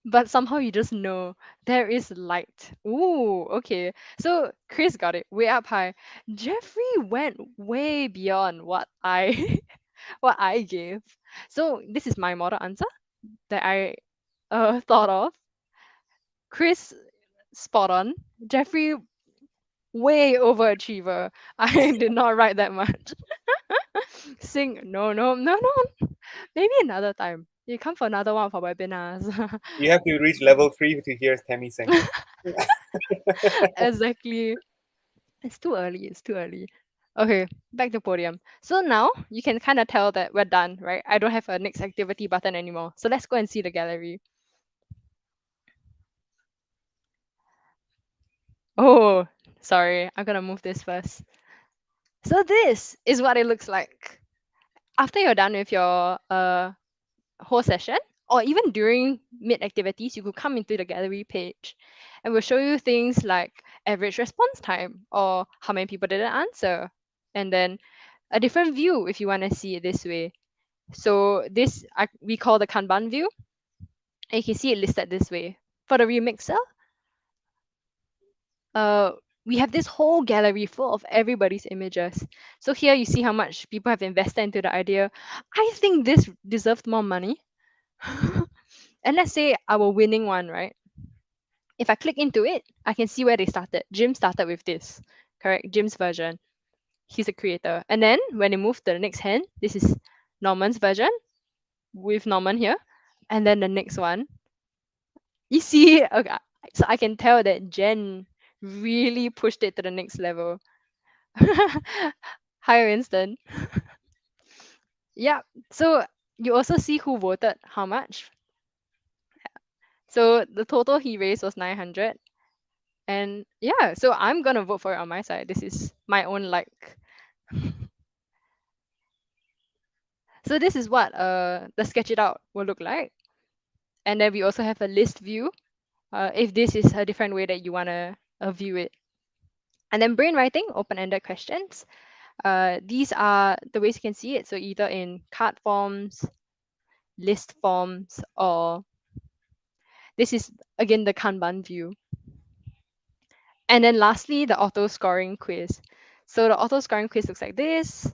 But somehow you just know there is light. Ooh, okay. So Chris got it way up high. Jeffrey went way beyond what I what I gave. So this is my model answer that I thought of. Chris spot on. Jeffrey way overachiever. I did not write that much. Sing no. Maybe another time. You come for another one for webinars. You have to reach level 3 to hear Tammy sing. Exactly. It's too early. Okay, back to podium. So now you can kind of tell that we're done, right? I don't have a next activity button anymore. So let's go and see the gallery. Oh, sorry. I'm gonna move this first. So this is what it looks like. After you're done with your whole session, or even during mid activities, you could come into the gallery page and we'll show you things like average response time or how many people didn't answer, and then a different view if you want to see it this way. So this we call the Kanban view, and you can see it listed this way. For the remixer, we have this whole gallery full of everybody's images. So here you see how much people have invested into the idea. I think this deserves more money. And let's say our winning one, right? If I click into it, I can see where they started. Jim started with this, correct? Jim's version. He's a creator. And then when they move to the next hand, this is Norman's version with Norman here. And then the next one, you see, okay, so I can tell that Jen really pushed it to the next level. Hi, Winston. Yeah, so you also see who voted how much. So the total he raised was 900. And yeah, so I'm gonna vote for it on my side. This is my own like. So this is what the sketch it out will look like. And then we also have a list view if this is a different way that you wanna view it. And then brainwriting, open-ended questions. These are the ways you can see it. So either in card forms, list forms, or this is again the Kanban view. And then lastly, the auto scoring quiz. So the auto scoring quiz looks like this.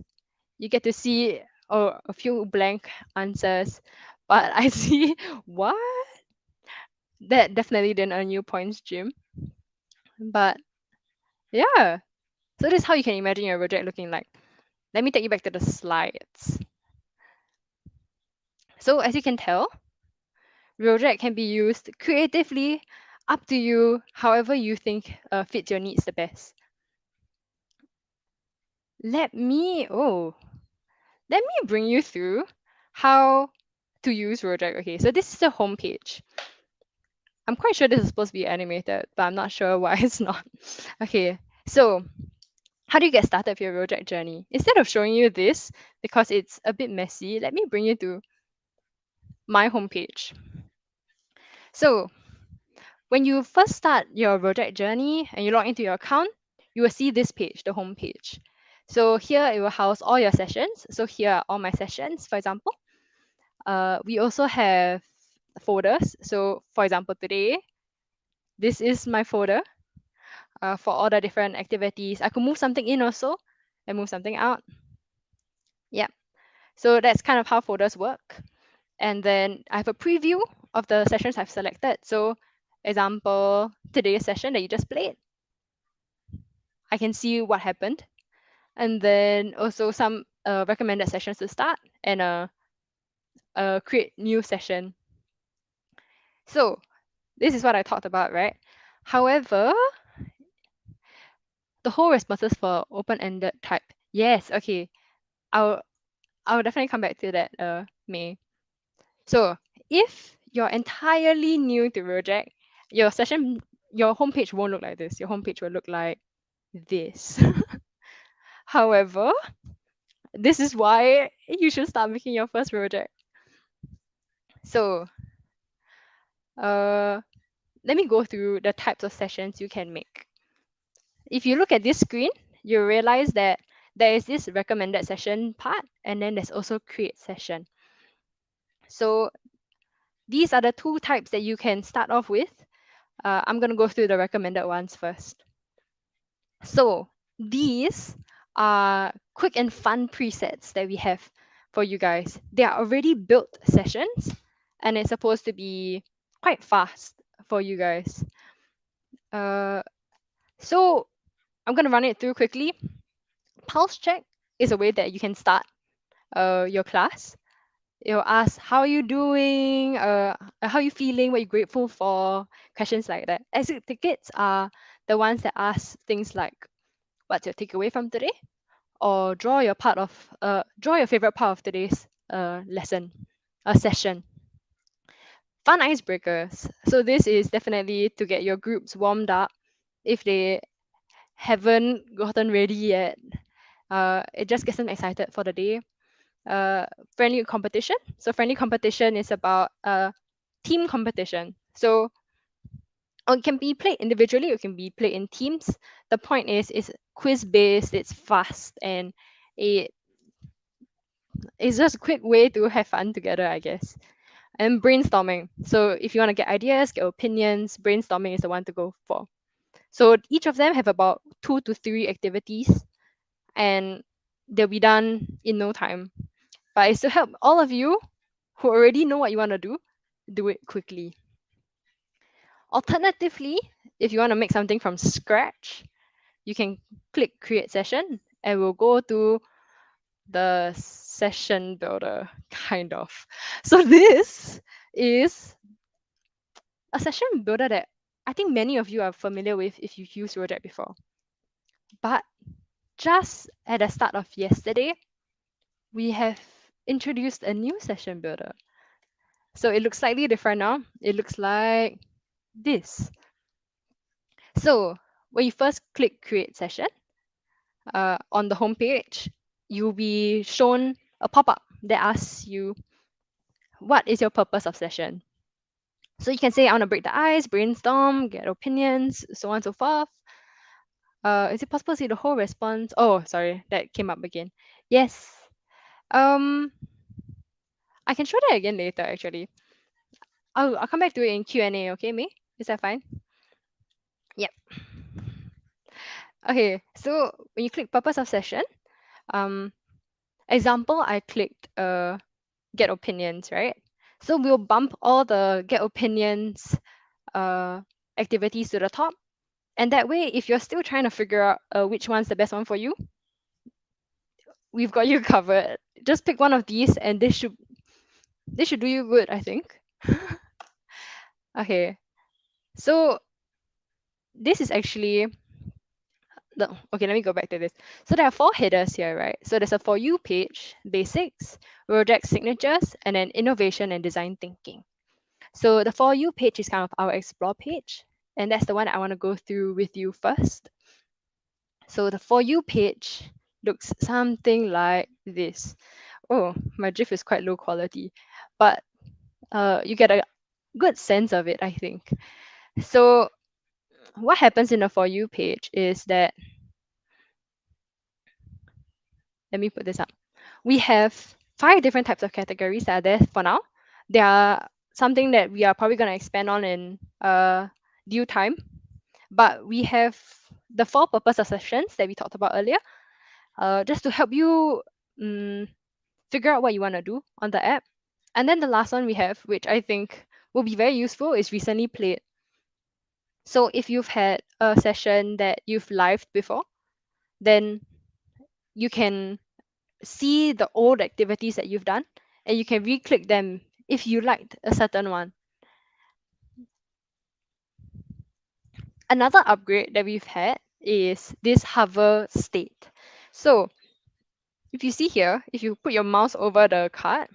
You get to see a few blank answers, but I see what? That definitely didn't earn you points, Jim. But yeah, so this is how you can imagine your project looking like. Let me take you back to the slides. So as you can tell, Rojack can be used creatively, up to you, however you think fits your needs the best. let me bring you through how to use Rojack. Okay, so this is the home page. I'm quite sure this is supposed to be animated, but I'm not sure why it's not. Okay, so how do you get started with your Rojack journey? Instead of showing you this, because it's a bit messy, let me bring you to my homepage. So when you first start your Rojack journey and you log into your account, you will see this page, the home page. So here it will house all your sessions. So here are all my sessions, for example. We also have folders. So for example, today, this is my folder for all the different activities. I could move something in also and move something out. Yeah. So that's kind of how folders work. And then I have a preview of the sessions I've selected. So example, today's session that you just played. I can see what happened. And then also some recommended sessions to start and create new session. So this is what I talked about, right? However, the whole responses for open-ended type. Yes, okay. I'll definitely come back to that, May. So if you're entirely new to Rojack, your homepage won't look like this. Your homepage will look like this. However, this is why you should start making your first Rojack. So let me go through the types of sessions you can make. If you look at this screen, you realize that there is this recommended session part, and then there's also create session. So these are the two types that you can start off with. I'm going to go through the recommended ones first. So these are quick and fun presets that we have for you guys. They are already built sessions, and it's supposed to be quite fast for you guys. So I'm going to run it through quickly. Pulse check is a way that you can start your class. It'll ask, how are you doing? How are you feeling? What are you grateful for? Questions like that. Exit tickets are the ones that ask things like, what's your takeaway from today? Or draw your favorite part of today's session. Fun icebreakers. So this is definitely to get your groups warmed up if they haven't gotten ready yet. It just gets them excited for the day. Friendly competition. So friendly competition is about team competition. So it can be played individually, it can be played in teams. The point is it's quiz based, it's fast, and it's just a quick way to have fun together, I guess. And brainstorming. So if you want to get ideas, get opinions, brainstorming is the one to go for. So each of them have about 2 to 3 activities, and they'll be done in no time. But it's to help all of you who already know what you want to do it quickly. Alternatively, if you want to make something from scratch, you can click create session and we'll go to the session builder, kind of. So this is a session builder that I think many of you are familiar with if you've used Rojack before. But just at the start of yesterday, we have introduced a new session builder. So it looks slightly different now. It looks like this. So when you first click create session on the home page, you'll be shown a pop-up that asks you, what is your purpose of session? So you can say, I want to break the ice, brainstorm, get opinions, so on and so forth. Is it possible to see the whole response? Oh, sorry, that came up again. Yes. I can show that again later, actually. I'll come back to it in Q&A, okay, May? Is that fine? Yep. Okay, so when you click purpose of session, example, I clicked get opinions, right? So we'll bump all the get opinions activities to the top. And that way, if you're still trying to figure out which one's the best one for you, we've got you covered. Just pick one of these and this should do you good, I think. Okay, so this is actually okay, let me go back to this. So there are 4 headers here, right? So there's a For You page, basics, Rojack Signatures, and then innovation and design thinking. So the For You page is kind of our explore page, and that's the one I want to go through with you first. So the For You page looks something like this. Oh, my GIF is quite low quality, but you get a good sense of it, I think. So what happens in the For You page is that, let me put this up. We have 5 different types of categories that are there for now. They are something that we are probably going to expand on in due time. But we have the 4 purpose of sessions that we talked about earlier, just to help you figure out what you want to do on the app. And then the last one we have, which I think will be very useful, is recently played. So if you've had a session that you've lived before, then you can see the old activities that you've done and you can re-click them if you liked a certain one. Another upgrade that we've had is this hover state. So if you see here, if you put your mouse over the card,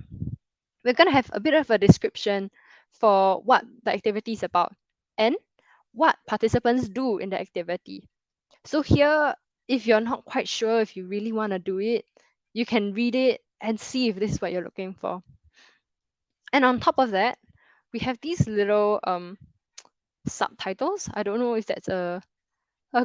we're going to have a bit of a description for what the activity is about and what participants do in the activity. So here, if you're not quite sure if you really want to do it, you can read it and see if this is what you're looking for. And on top of that, we have these little subtitles. I don't know if that's a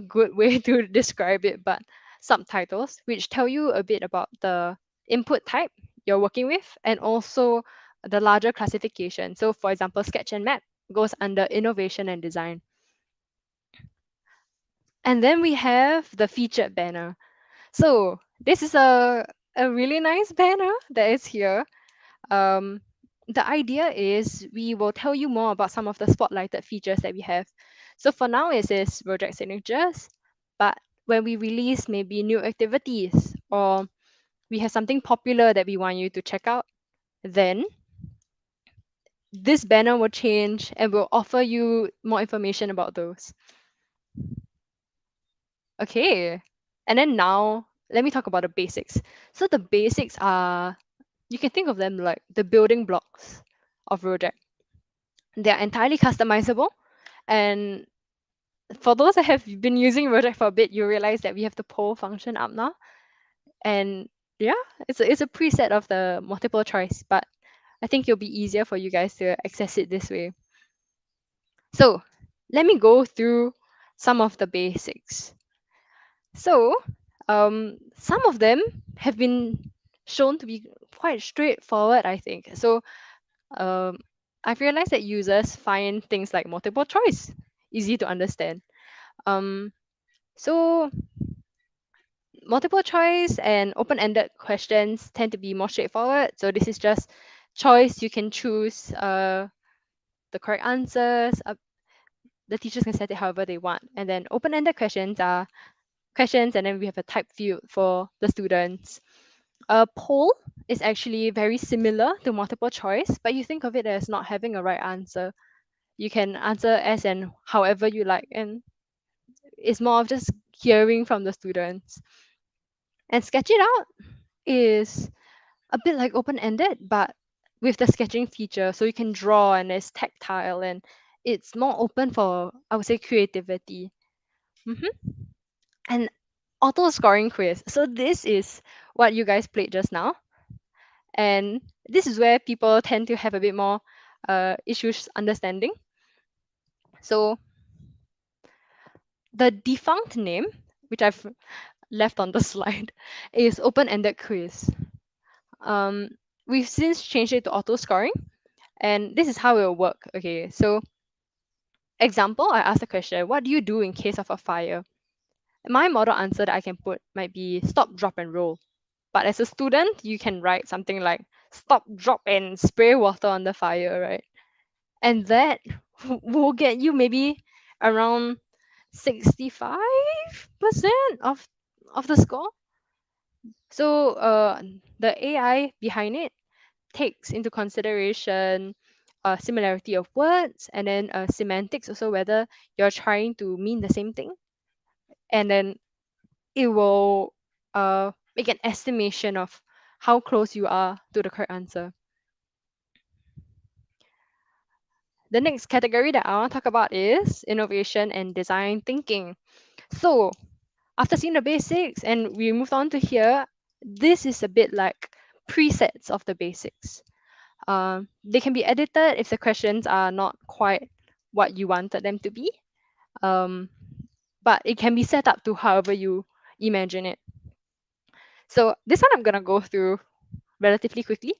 good way to describe it, but subtitles, which tell you a bit about the input type you're working with and also the larger classification. So for example, sketch and map goes under innovation and design. And then we have the featured banner. So this is a really nice banner that is here. The idea is we will tell you more about some of the spotlighted features that we have. So for now, it says Rojack Signatures, but when we release maybe new activities or we have something popular that we want you to check out, then this banner will change and will offer you more information about those. Okay, and then now let me talk about the basics. So the basics are, you can think of them like the building blocks of Rojack. They are entirely customizable, and for those that have been using Rojack for a bit, you realize that we have the poll function up now. And yeah, it's a preset of the multiple choice, but I think it'll be easier for you guys to access it this way. So let me go through some of the basics. So some of them have been shown to be quite straightforward, I think. So I've realized that users find things like multiple choice easy to understand. So multiple choice and open-ended questions tend to be more straightforward. So this is just choice. You can choose the correct answers. The teachers can set it however they want. And then open-ended questions are questions, and then we have a type field for the students. A poll is actually very similar to multiple choice, but you think of it as not having a right answer. You can answer as and however you like, and it's more of just hearing from the students. And sketch it out is a bit like open-ended, but with the sketching feature, so you can draw and it's tactile and it's more open for, I would say, creativity. And auto scoring quiz. So this is what you guys played just now, and this is where people tend to have a bit more issues understanding. So the defunct name, which I've left on the slide, is open-ended quiz. We've since changed it to auto scoring, and this is how it will work. Okay, so example, I asked the question, what do you do in case of a fire? My model answer that I can put might be stop, drop, and roll. But as a student, you can write something like stop, drop, and spray water on the fire, right? And that will get you maybe around 65% of the score. So the AI behind it takes into consideration similarity of words and then semantics also, whether you're trying to mean the same thing. And then it will make an estimation of how close you are to the correct answer. The next category that I want to talk about is innovation and design thinking. So after seeing the basics and we moved on to here, this is a bit like presets of the basics. They can be edited if the questions are not quite what you wanted them to be. But it can be set up to however you imagine it. So this one I'm gonna go through relatively quickly.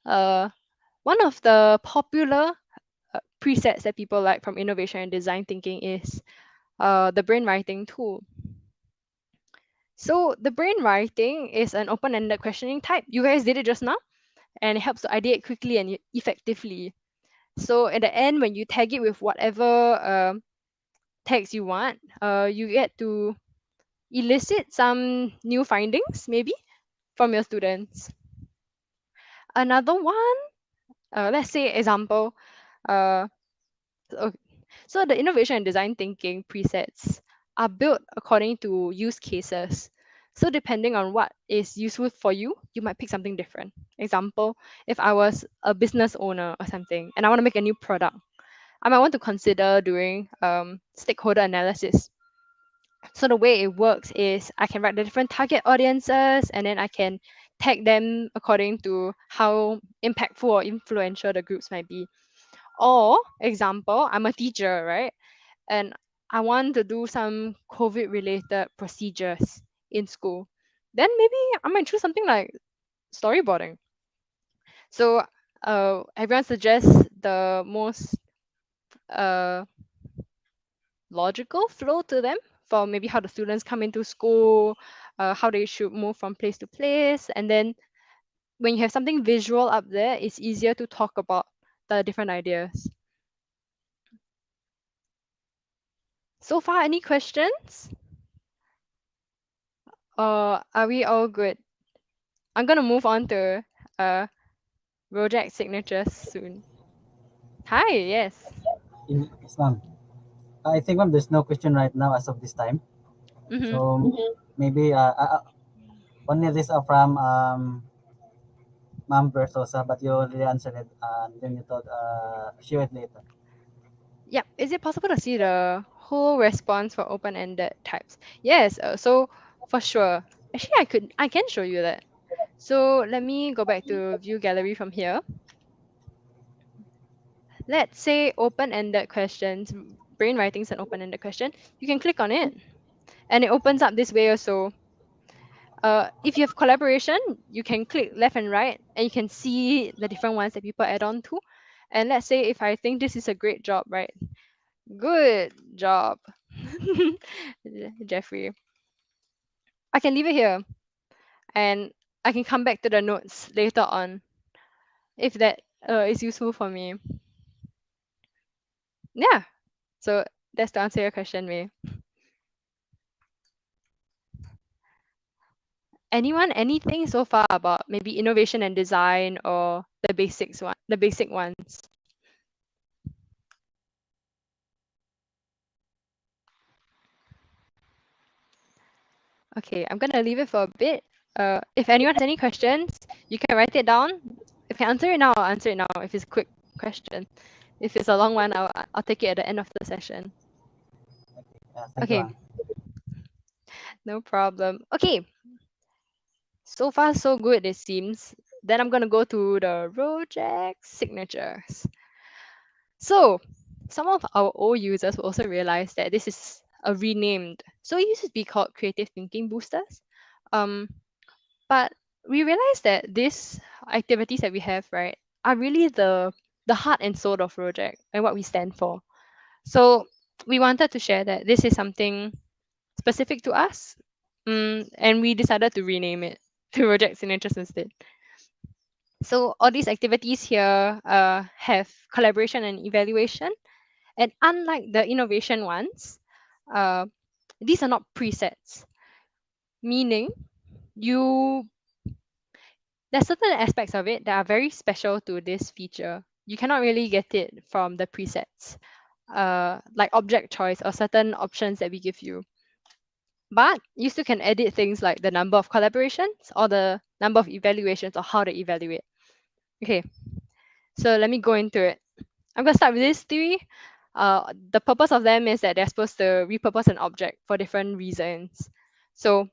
One of the popular presets that people like from innovation and design thinking is the brainwriting tool. So the brainwriting is an open-ended questioning type. You guys did it just now, and it helps to ideate quickly and effectively. So at the end, when you tag it with whatever tags you want, you get to elicit some new findings, maybe, from your students. Another one, let's say example, so the innovation and design thinking presets are built according to use cases. So depending on what is useful for you, you might pick something different. Example, if I was a business owner or something and I want to make a new product, I might want to consider doing stakeholder analysis. So the way it works is I can write the different target audiences and then I can tag them according to how impactful or influential the groups might be. Or example, I'm a teacher, right? And I want to do some COVID related procedures in school. Then maybe I might choose something like storyboarding. So everyone suggests the most uh, logical flow to them for maybe how the students come into school, how they should move from place to place. And then when you have something visual up there, it's easier to talk about the different ideas. So far, any questions? Are we all good? I'm gonna move on to Rojack Signatures soon. Hi, yes. Yes, ma'am. I think, ma'am, there's no question right now as of this time. Mm-hmm. So maybe only this are from Ma'am Bertosa, but you already answered it, and then you thought share it later. Yeah, is it possible to see the whole response for open-ended types? Yes, so for sure. Actually, I can show you that. So let me go back to view gallery from here. Let's say open-ended questions, brainwriting is an open-ended question. You can click on it and it opens up this way also. If you have collaboration, you can click left and right and you can see the different ones that people add on to. And let's say if I think this is a great job, right? Good job, Jeffrey. I can leave it here and I can come back to the notes later on if that is useful for me. Yeah, so that's to answer your question, May. Anyone, anything so far about maybe innovation and design or the basic ones? Okay, I'm gonna leave it for a bit. If anyone has any questions, you can write it down. If I can answer it now, I'll answer it now. If it's a quick question, if it's a long one, I'll take it at the end of the session. Thank you, Okay, ma'am. no problem. Okay, so far so good it seems. Then I'm gonna go to the Rojack Signatures. So some of our old users will also realize that this is a renamed. So it used to be called Creative Thinking Boosters. But we realized that these activities that we have, right, are really the heart and soul of Rojack and what we stand for. So we wanted to share that this is something specific to us, and we decided to rename it to Rojack Signatures instead. So all these activities here have collaboration and evaluation, and unlike the innovation ones, uh, these are not presets, meaning you there's certain aspects of it that are very special to this feature. You cannot really get it from the presets, like object choice or certain options that we give you. But you still can edit things like the number of collaborations or the number of evaluations or how they evaluate. Okay, so let me go into it. I'm going to start with these three. The purpose of them is that they're supposed to repurpose an object for different reasons. So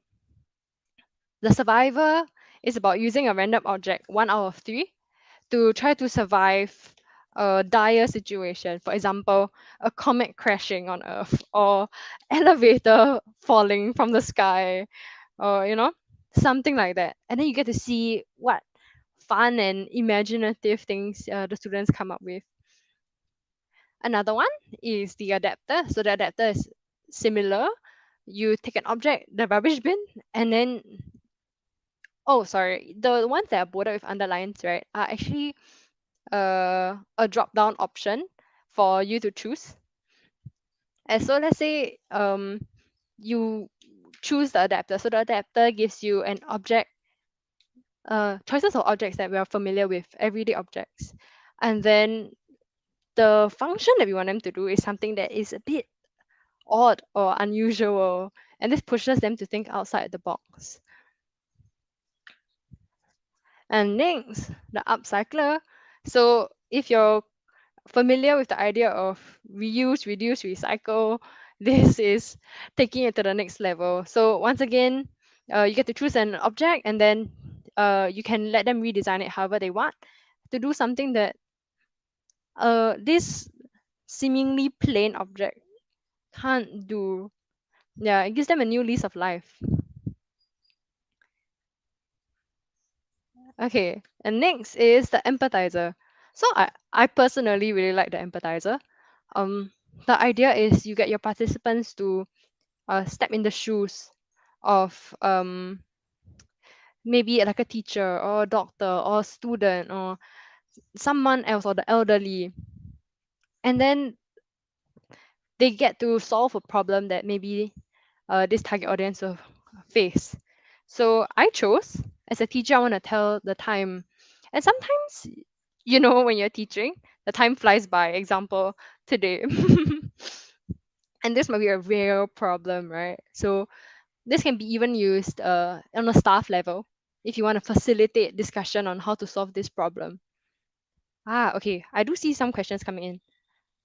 the survivor is about using a random object, 1 out of 3, to try to survive a dire situation. For example, a comet crashing on Earth or elevator falling from the sky or, something like that. And then you get to see what fun and imaginative things the students come up with. Another one is the adapter. So the adapter is similar. You take an object, the rubbish bin, and then oh sorry, the ones that are bordered with underlines, right, are actually a drop down option for you to choose. And so let's say you choose the adapter. So the adapter gives you an object, choices of objects that we are familiar with, everyday objects. And then the function that we want them to do is something that is a bit odd or unusual. And this pushes them to think outside the box. And next, the upcycler. So if you're familiar with the idea of reuse, reduce, recycle, this is taking it to the next level. So once again, you get to choose an object and then you can let them redesign it however they want to do something that this seemingly plain object can't do. Yeah, it gives them a new lease of life. Okay, and next is the empathizer. So I personally really like the empathizer. The idea is you get your participants to step in the shoes of maybe like a teacher or a doctor or a student or someone else or the elderly, and then they get to solve a problem that maybe this target audience will face. So I chose, as a teacher, I want to tell the time. And sometimes, when you're teaching, the time flies by. Example, today. And this might be a real problem, right? So this can be even used on a staff level if you want to facilitate discussion on how to solve this problem. Okay. I do see some questions coming in.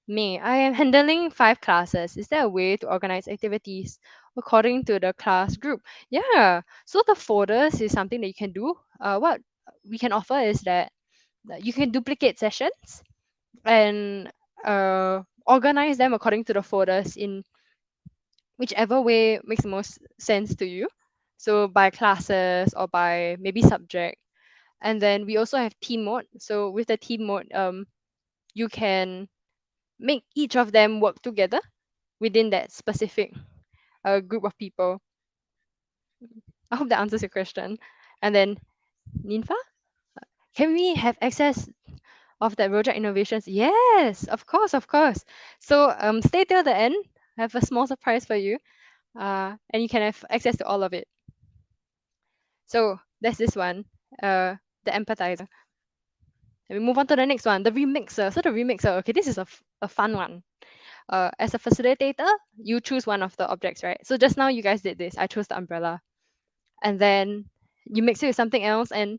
May, I am handling 5 classes. Is there a way to organize activities according to the class group? Yeah. So the folders is something that you can do. What we can offer is that you can duplicate sessions and organize them according to the folders in whichever way makes most sense to you. So by classes or by maybe subject. And then we also have team mode. So with the team mode, you can make each of them work together within that specific group of people. I hope that answers your question. And then, Ninfa, can we have access of that Rojack innovations? Yes, of course, of course. So stay till the end. I have a small surprise for you, and you can have access to all of it. So that's this one, the empathizer. And we move on to the next one, the remixer. So the remixer, okay, this is a fun one. As a facilitator, you choose one of the objects, right? So just now you guys did this. I chose the umbrella. And then you mix it with something else, and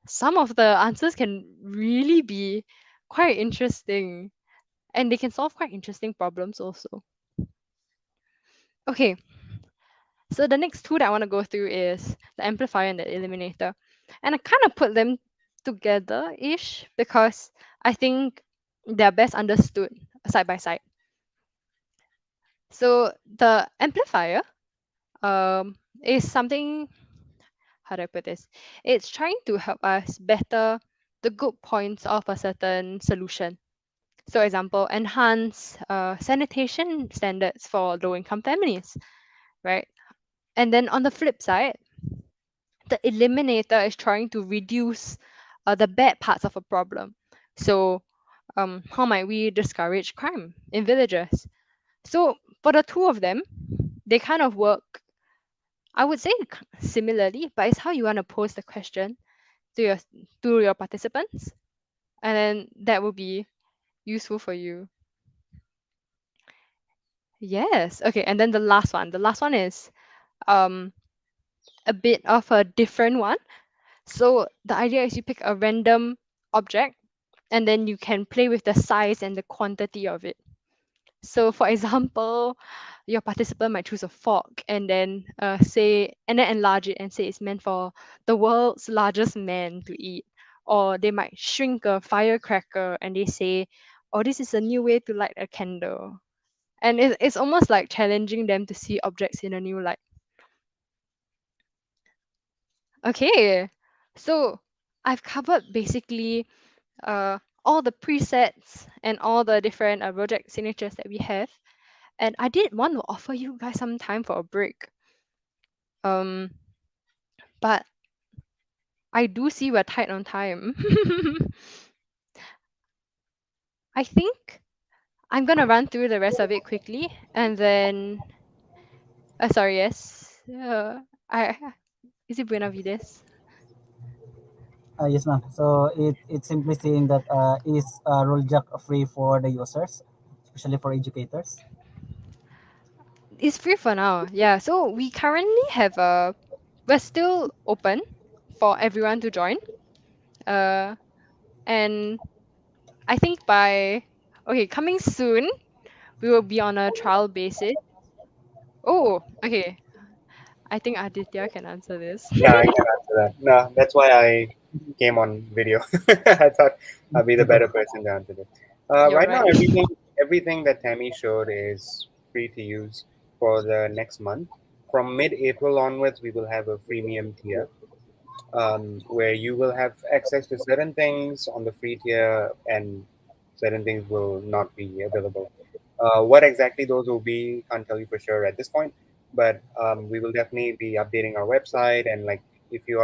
some of the answers can really be quite interesting. And they can solve quite interesting problems also. Okay. So the next two that I want to go through is the amplifier and the eliminator. And I kind of put them together-ish because I think they're best understood side by side. So the amplifier is something, how do I put this? It's trying to help us better the good points of a certain solution. So example, enhance sanitation standards for low-income families, right? And then on the flip side, the eliminator is trying to reduce the bad parts of a problem. So how might we discourage crime in villages? So for the two of them, they kind of work, I would say similarly, but it's how you want to pose the question to your participants, and then that will be useful for you. Yes. Okay. And then the last one is um a bit of a different one. So the idea is you pick a random object and then you can play with the size and the quantity of it. So for example, your participant might choose a fork and then say and then enlarge it and say it's meant for the world's largest man to eat. Or they might shrink a firecracker and they say, oh, this is a new way to light a candle. And it's almost like challenging them to see objects in a new light. Okay, so I've covered basically all the presets and all the different Rojack signatures that we have. And I did want to offer you guys some time for a break. Um, but I do see we're tight on time. I think I'm gonna run through the rest of it quickly, and then sorry, yes. I is it Buena Vides? Yes, ma'am. So it's simply saying that is Rolljak free for the users, especially for educators? It's free for now. Yeah. So we currently have we're still open for everyone to join. Uh, and I think by coming soon, we will be on a trial basis. Oh, okay. I think Aditya can answer this. No, I can't answer that. No, that's why I came on video. I thought I'd be the better person to answer this. You're Right now, right. everything that Tammy showed is free to use for the next month. From mid-April onwards, we will have a freemium tier, where you will have access to certain things on the free tier and certain things will not be available. What exactly those will be, can't tell you for sure at this point, but we will definitely be updating our website, and like if you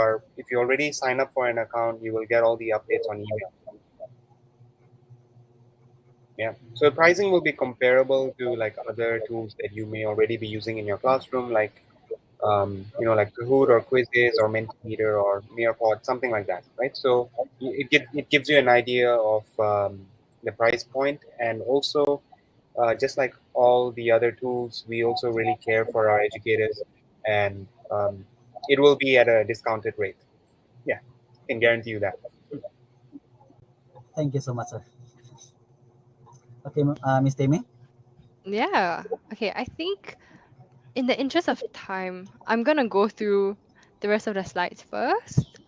already sign up for an account, you will get all the updates on email. Yeah. So pricing will be comparable to like other tools that you may already be using in your classroom, like like Kahoot or Quizzes or Mentimeter or Nearpod, something like that, right? So it gives you an idea of the price point, and also just like all the other tools, we also really care for our educators, and it will be at a discounted rate. Yeah, can guarantee you that. Thank you so much, sir. Okay, Miss Tammy? Yeah. Okay. I think in the interest of time, I'm gonna go through the rest of the slides first.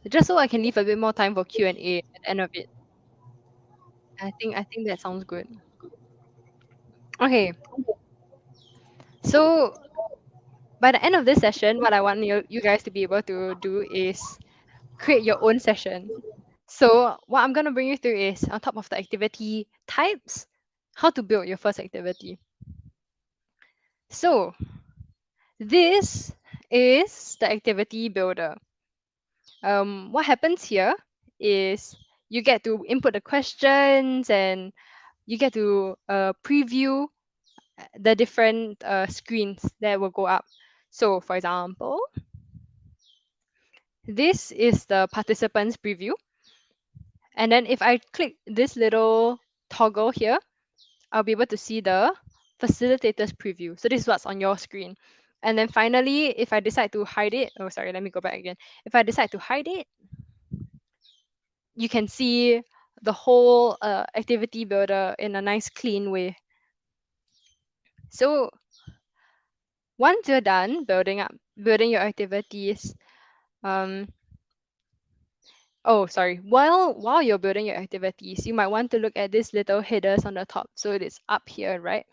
Just so I can leave a bit more time for Q&A at the end of it. I think that sounds good. Okay. So by the end of this session, what I want you guys to be able to do is create your own session. So what I'm gonna bring you through is on top of the activity types, how to build your first activity. So this is the activity builder. What happens here is you get to input the questions and you get to preview the different screens that will go up. So for example, this is the participants preview. And then if I click this little toggle here, I'll be able to see the facilitators preview. So this is what's on your screen. And then finally, if I decide to hide it, oh, sorry, let me go back again. If I decide to hide it, you can see the whole activity builder in a nice clean way. So once you're done building your activities, while you're building your activities, you might want to look at these little headers on the top. So it is up here, right?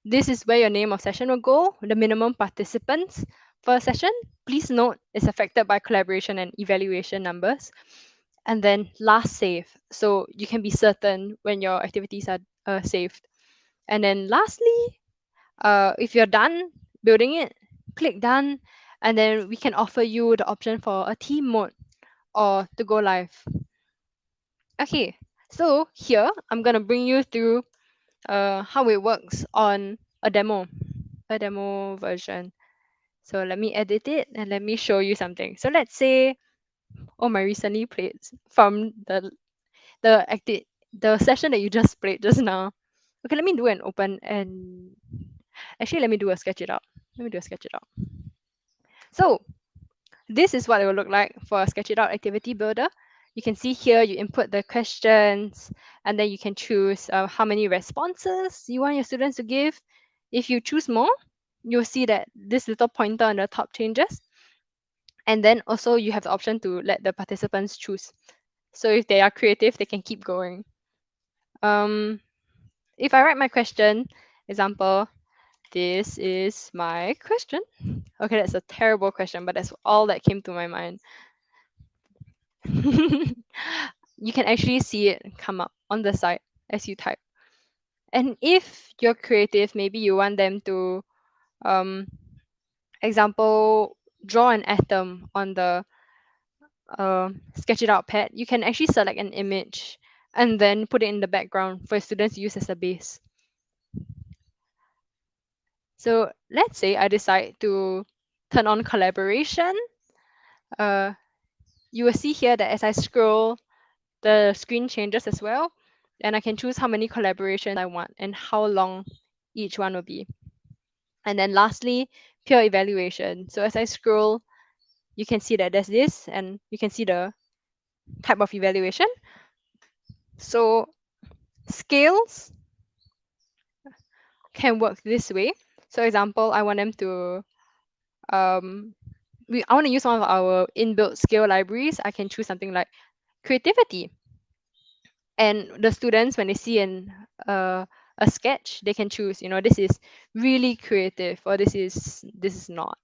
This is where your name of session will go, the minimum participants for a session. Please note it's affected by collaboration and evaluation numbers. And then last save. So you can be certain when your activities are saved. And then lastly, if you're done building it, click done. And then we can offer you the option for a team mode or to go live. Okay, so here I'm gonna bring you through how it works on a demo version. So let me edit it and let me show you something. So let's say, oh, my recently played from the session that you just played just now. Okay, let me do an open and Actually, let me do a sketch it out. So this is what it will look like for a sketch it out activity builder. You can see here, you input the questions, and then you can choose how many responses you want your students to give. If you choose more, you'll see that this little pointer on the top changes. And then also you have the option to let the participants choose. So if they are creative, they can keep going. If I write my question, example, this is my question. Okay, that's a terrible question, but that's all that came to my mind. You can actually see it come up on the side as you type. And if you're creative, maybe you want them to, example, draw an atom on the sketch it out pad. You can actually select an image and then put it in the background for students to use as a base. So let's say I decide to turn on collaboration. You will see here that as I scroll, the screen changes as well. And I can choose how many collaborations I want and how long each one will be. And then lastly, peer evaluation. So as I scroll, you can see that there's this, and you can see the type of evaluation. So scales can work this way. So example, I want them to, I want to use one of our inbuilt scale libraries. I can choose something like creativity. And the students, when they see a sketch, they can choose, this is really creative or this is not.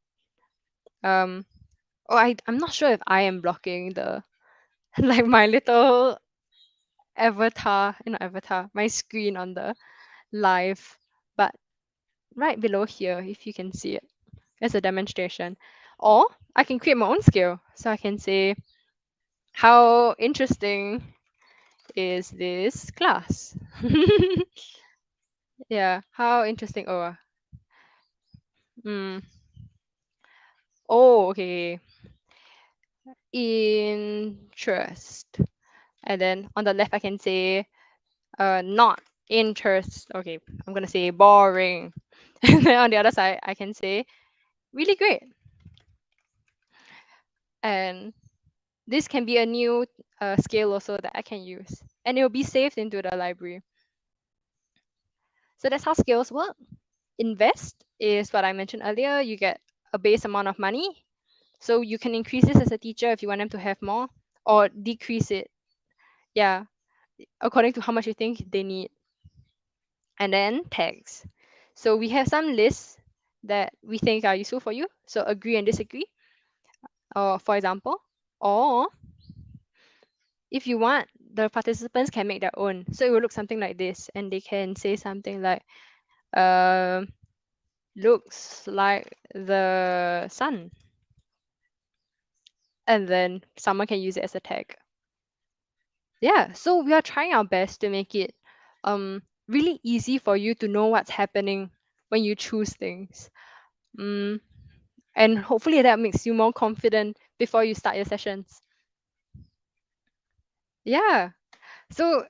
I'm not sure if I am blocking the like my little avatar, my screen on the live, but right below here, if you can see it, as a demonstration. Or I can create my own scale. So I can say, how interesting is this class? Yeah, how interesting. Okay. Interest. And then on the left, I can say, not interest. Okay, I'm gonna say boring. And then on the other side, I can say, really great. And this can be a new scale also that I can use. And it will be saved into the library. So that's how scales work. Invest is what I mentioned earlier. You get a base amount of money. So you can increase this as a teacher if you want them to have more, or decrease it. Yeah, according to how much you think they need. And then tags. So we have some lists that we think are useful for you. So agree and disagree, for example. Or if you want, the participants can make their own. So it will look something like this, and they can say something like, looks like the sun. And then someone can use it as a tag. Yeah, so we are trying our best to make it really easy for you to know what's happening when you choose things. And hopefully that makes you more confident before you start your sessions. Yeah, so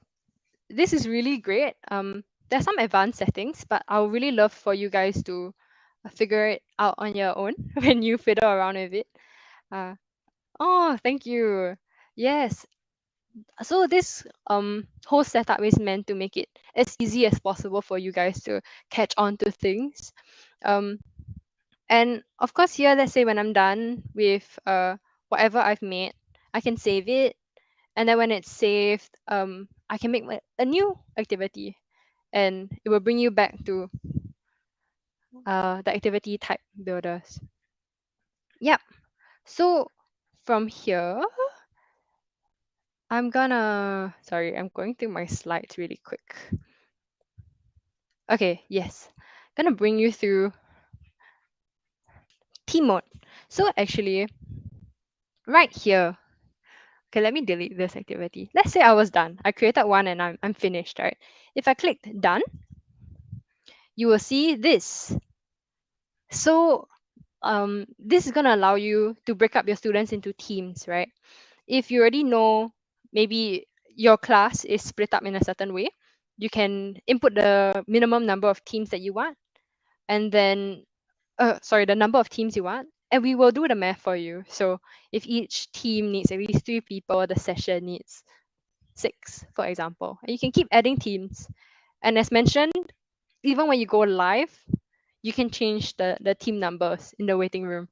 this is really great. There's some advanced settings, but I would really love for you guys to figure it out on your own when you fiddle around with it. Oh, thank you. Yes. So this whole setup is meant to make it as easy as possible for you guys to catch on to things. And of course here, let's say when I'm done with whatever I've made, I can save it. And then when it's saved, I can make a new activity, and it will bring you back to the activity type builders. Yep. So from here, I'm going through my slides really quick. Okay, yes. Gonna bring you through team mode. So actually, right here, okay, let me delete this activity. Let's say I was done. I created one and I'm finished, right? If I clicked done, you will see this. So this is gonna allow you to break up your students into teams, right? If you already know maybe your class is split up in a certain way, you can input the minimum number of teams that you want. and then the number of teams you want, and we will do the math for you. So if each team needs at least 3 people, the session needs 6, for example. And you can keep adding teams. And as mentioned, even when you go live, you can change the team numbers in the waiting room.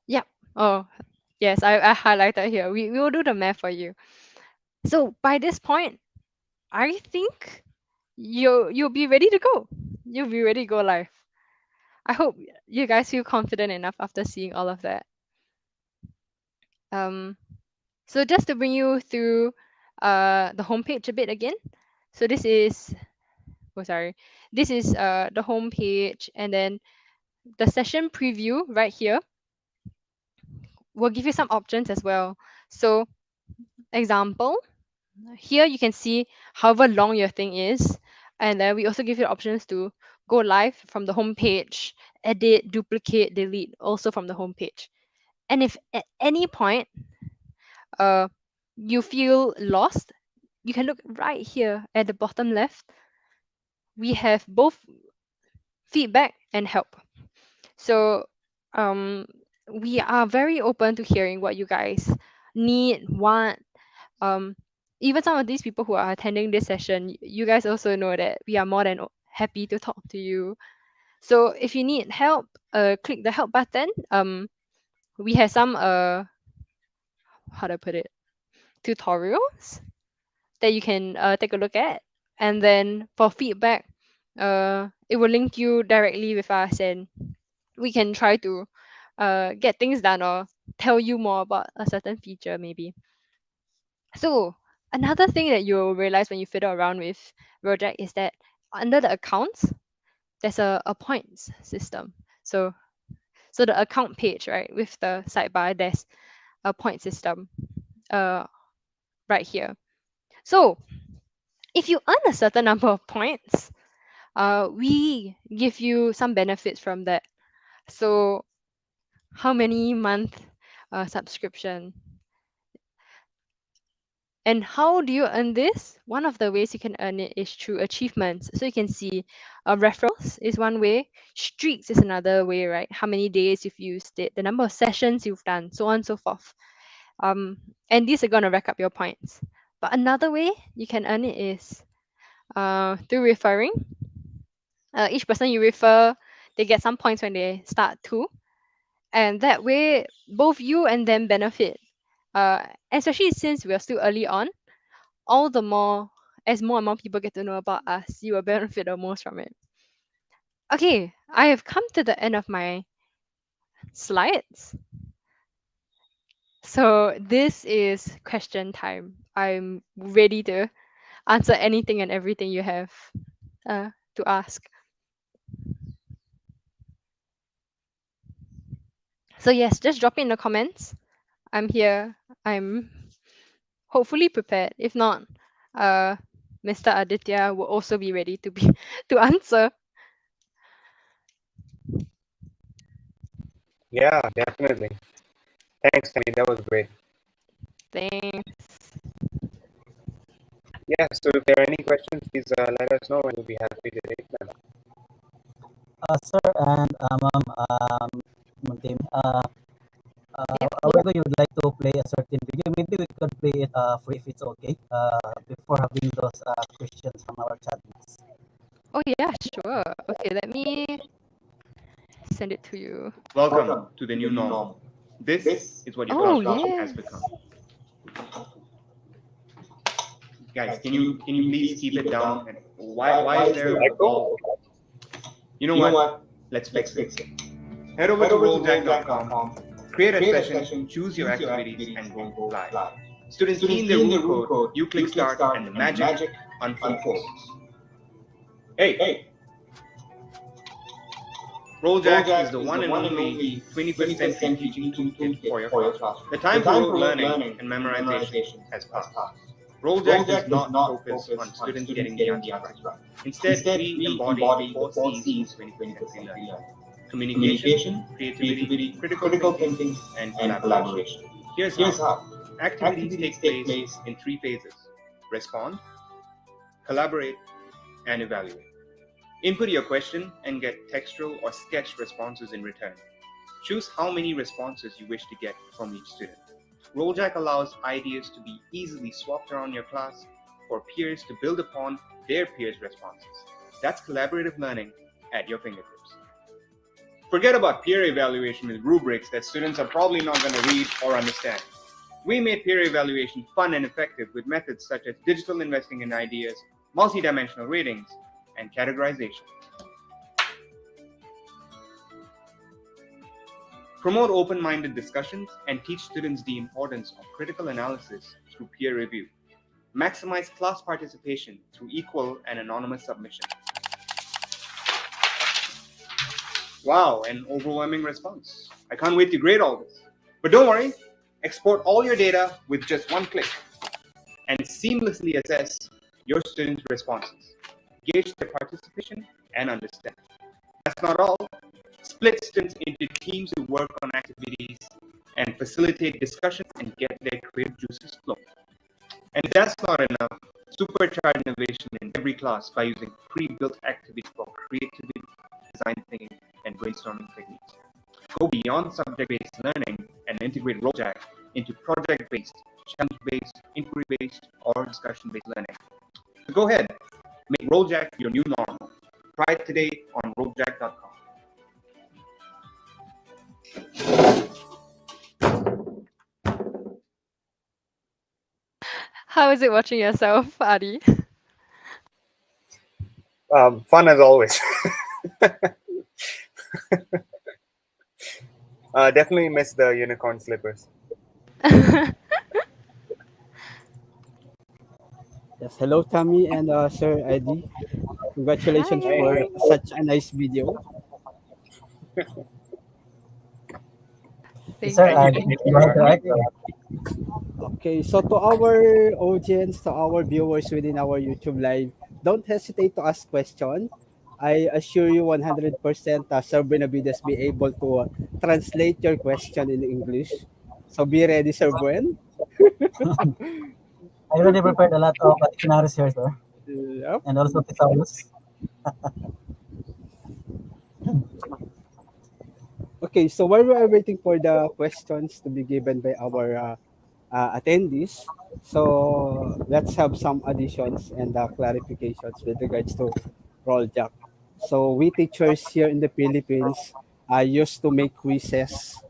Yep. Oh, yes, I highlighted here. We will do the math for you. So by this point, I think you'll be ready to go. You'll be ready to go live. I hope you guys feel confident enough after seeing all of that. So just to bring you through the homepage a bit again. So this is this is the homepage, and then the session preview right here will give you some options as well. So example, here you can see however long your thing is, and then we also give you options to go live from the homepage, edit, duplicate, delete, also from the homepage. And if at any point you feel lost, you can look right here at the bottom left. We have both feedback and help. So we are very open to hearing what you guys need, want. Even some of these people who are attending this session, you guys also know that we are more than happy to talk to you. So if you need help, click the help button. We have some how to put it, tutorials that you can take a look at. And then for feedback, it will link you directly with us, and we can try to get things done or tell you more about a certain feature maybe. So another thing that you'll realize when you fiddle around with Rojack is that under the accounts, there's a points system. So the account page, right, with the sidebar, there's a point system right here. So if you earn a certain number of points, we give you some benefits from that. So how many month subscription? And how do you earn this? One of the ways you can earn it is through achievements. So you can see referrals is one way, streaks is another way, right? How many days you've used it, the number of sessions you've done, so on and so forth. And these are going to rack up your points. But another way you can earn it is through referring. Each person you refer, they get some points when they start too. And that way, both you and them benefit. Especially since we're still early on, all the more, as more and more people get to know about us, you will benefit the most from it. Okay, I have come to the end of my slides. So this is question time. I'm ready to answer anything and everything you have to ask. So yes, just drop it in the comments. I'm here. I'm hopefully prepared. If not, Mr. Aditya will also be ready to answer. Yeah, definitely. Thanks, Tammy. That was great. Thanks. Yeah, so if there are any questions, please let us know and we'll be happy to take them. Sir and Ma'am Tim, however you would like to play a certain video, maybe we could play it free if it's okay, before having those questions from our chat box. Oh yeah, sure. Okay, let me send it to you. Welcome to the new normal. This is what your classroom has become. Guys, can you please keep it down? And why is there a ball? You know what? Let's fix it. Head over to Rolljak.com, create a session, choose your activities, and go live. Students key in their room code, you click start, and the magic unfolds. Hey! Rolljack is the one and only 21st century teaching toolkit for your class. The time for rote learning and memorization has passed. Rolljack does not focus on students getting the answers right. Instead, we embody the 4 C's when it comes to learning: communication, creativity, critical thinking, and collaboration. Here's how. Activities take place in 3 phases: respond, collaborate, and evaluate. Input your question and get textual or sketch responses in return. Choose how many responses you wish to get from each student. Rolljack allows ideas to be easily swapped around your class for peers to build upon their peers' responses. That's collaborative learning at your fingertips. Forget about peer evaluation with rubrics that students are probably not going to read or understand. We made peer evaluation fun and effective with methods such as digital investing in ideas, multidimensional ratings, and categorization. Promote open-minded discussions and teach students the importance of critical analysis through peer review. Maximize class participation through equal and anonymous submission. Wow, an overwhelming response. I can't wait to grade all this. But don't worry, export all your data with just one click and seamlessly assess your students' responses. Gauge their participation and understand. That's not all. Split students into teams who work on activities and facilitate discussions and get their creative juices flowing. And that's not enough. Supercharge innovation in every class by using pre-built activities for creativity, design thinking, and brainstorming techniques. Go beyond subject-based learning and integrate Rojack into project-based, challenge-based, inquiry-based, or discussion-based learning. So go ahead, make Rolljack your new normal. Try it today on rolljack.com. How is it watching yourself, Adi? Fun as always. Definitely miss the unicorn slippers. Yes, hello Tammy and Sir Eddie. Congratulations Hi. for such a nice video. Thank Sir, you. go ahead, right? Okay, so to our audience, to our viewers within our YouTube live, don't hesitate to ask questions. I assure you 100% Sir Benavides be able to translate your question in English. So be ready, Sir Buen. I already prepared a lot of dictionaries here, sir, Yep. and also thesaurus. Okay, so while we are waiting for the questions to be given by our attendees, so let's have some additions and clarifications with regards to Rolljak. So we teachers here in the Philippines used to make quizzes,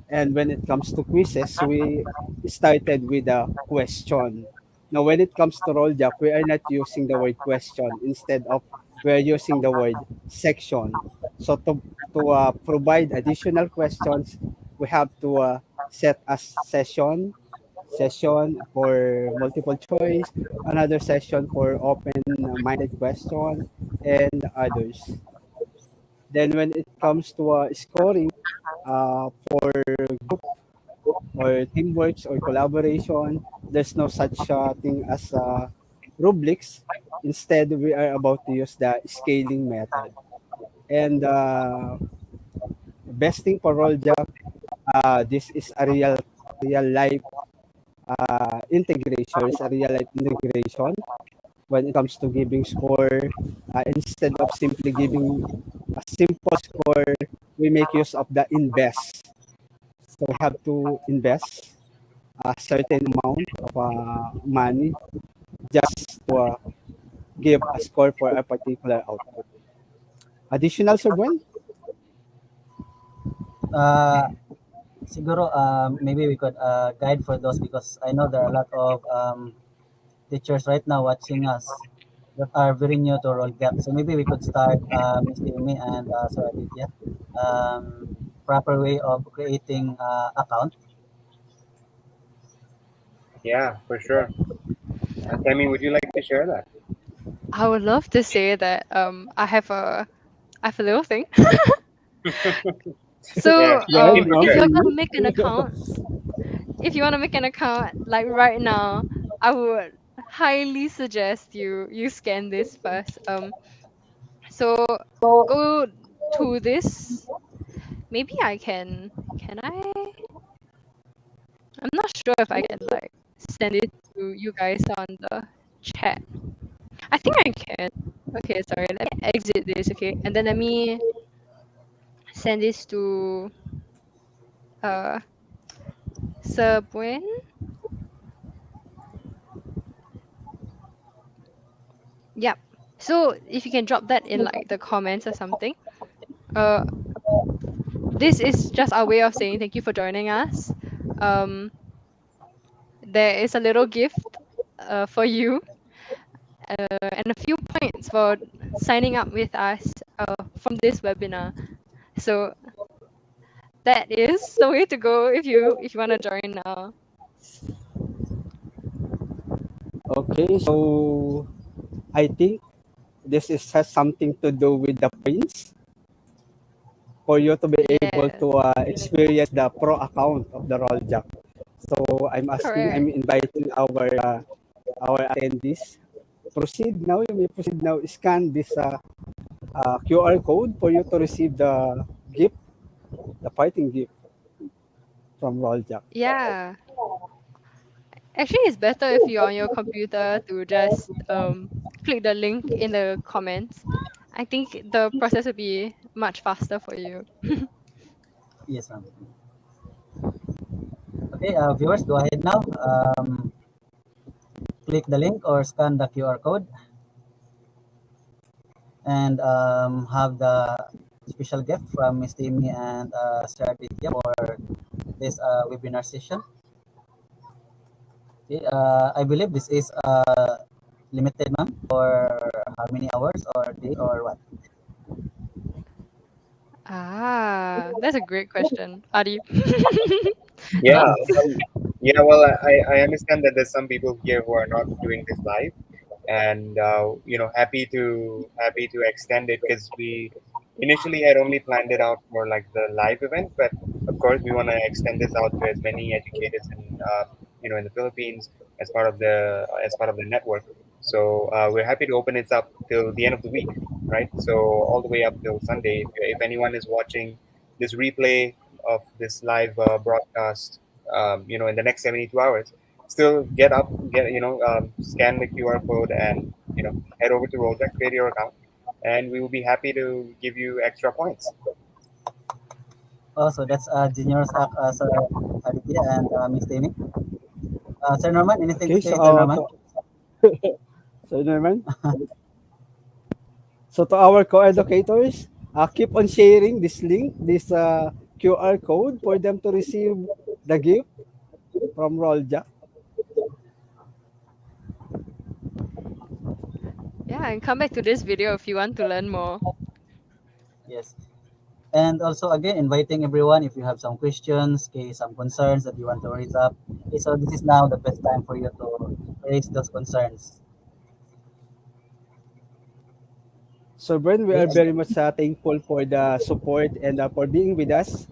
and when it comes to quizzes, we started with a question. Now, when it comes to Rolljak, we are not using the word question. Instead of, we are using the word section. So to provide additional questions, we have to set a session for multiple choice, another session for open-minded question, and others. Then when it comes to scoring for group or teamwork or collaboration, there's no such thing as rubrics. Instead, we are about to use the scaling method. And best thing for Rolljak, this is a real life integration. It's a real life integration when it comes to giving score. Instead of simply giving a simple score, we make use of the invest. So we have to invest a certain amount of money just to give a score for a particular output. Additional, Sir Gwen? Siguro, maybe we could guide for those because I know there are a lot of teachers right now watching us that are very new to Rolljak. So maybe we could start, Ms. Tammy and Sir Aditya, proper way of creating account. Yeah, for sure. Tammy, would you like to share that? I would love to say that I have a little thing. So Yeah, if you're prepared. gonna make an account, if you wanna make an account like right now, I would highly suggest you scan this first. So go to this. Maybe I can I? I'm not sure if I can like send it to you guys on the chat. I think I can. Okay, sorry. Let me exit this. Okay, and then let me send this to uh Sebuen. Yep. So if you can drop that in like the comments or something. Uh, this is just our way of saying thank you for joining us. Um, there is a little gift for you and a few points for signing up with us from this webinar. So that is the way to go if you want to join now. Okay, so I think this has something to do with the points for you to be able Yes, to experience the pro account of the Rolljak. So I'm correct. inviting our attendees. Proceed now. You may proceed now. Scan this QR code for you to receive the gift, the fighting gift from Rolljak. Yeah. Actually, it's better if you're on your computer to just click the link in the comments. I think the process will be much faster for you. Yes, ma'am. Okay, viewers, go ahead now. Click the link or scan the QR code and have the special gift from Miss Tammy and Sir Aditya for this webinar session. Okay, I believe this is limited, ma'am, for how many hours or day or what? That's a great question, Adi. Yeah, well, I understand that there's some people here who are not doing this live, and happy to extend it because we initially had only planned it out for like the live event, but of course we want to extend this out to as many educators in the Philippines as part of the network. So we're happy to open it up till the end of the week, right? So all the way up till Sunday. If anyone is watching this replay of this live broadcast, in the next 72 hours, still scan the QR code and head over to Rojack, create your account, and we will be happy to give you extra points. Oh, so that's generous act, Sir Aditya and Miss Tammy. Sir Norman, anything to Okay, say, Sir Norman? so naman. So to our co-educators, keep on sharing this link, this QR code for them to receive the gift from Rolljak. Yeah, and come back to this video if you want to learn more. Yes. And also, again, inviting everyone if you have some questions, okay, some concerns that you want to raise up. Okay, so this is now the best time for you to raise those concerns. So Bren, we Okay, are very much thankful for the support and for being with us.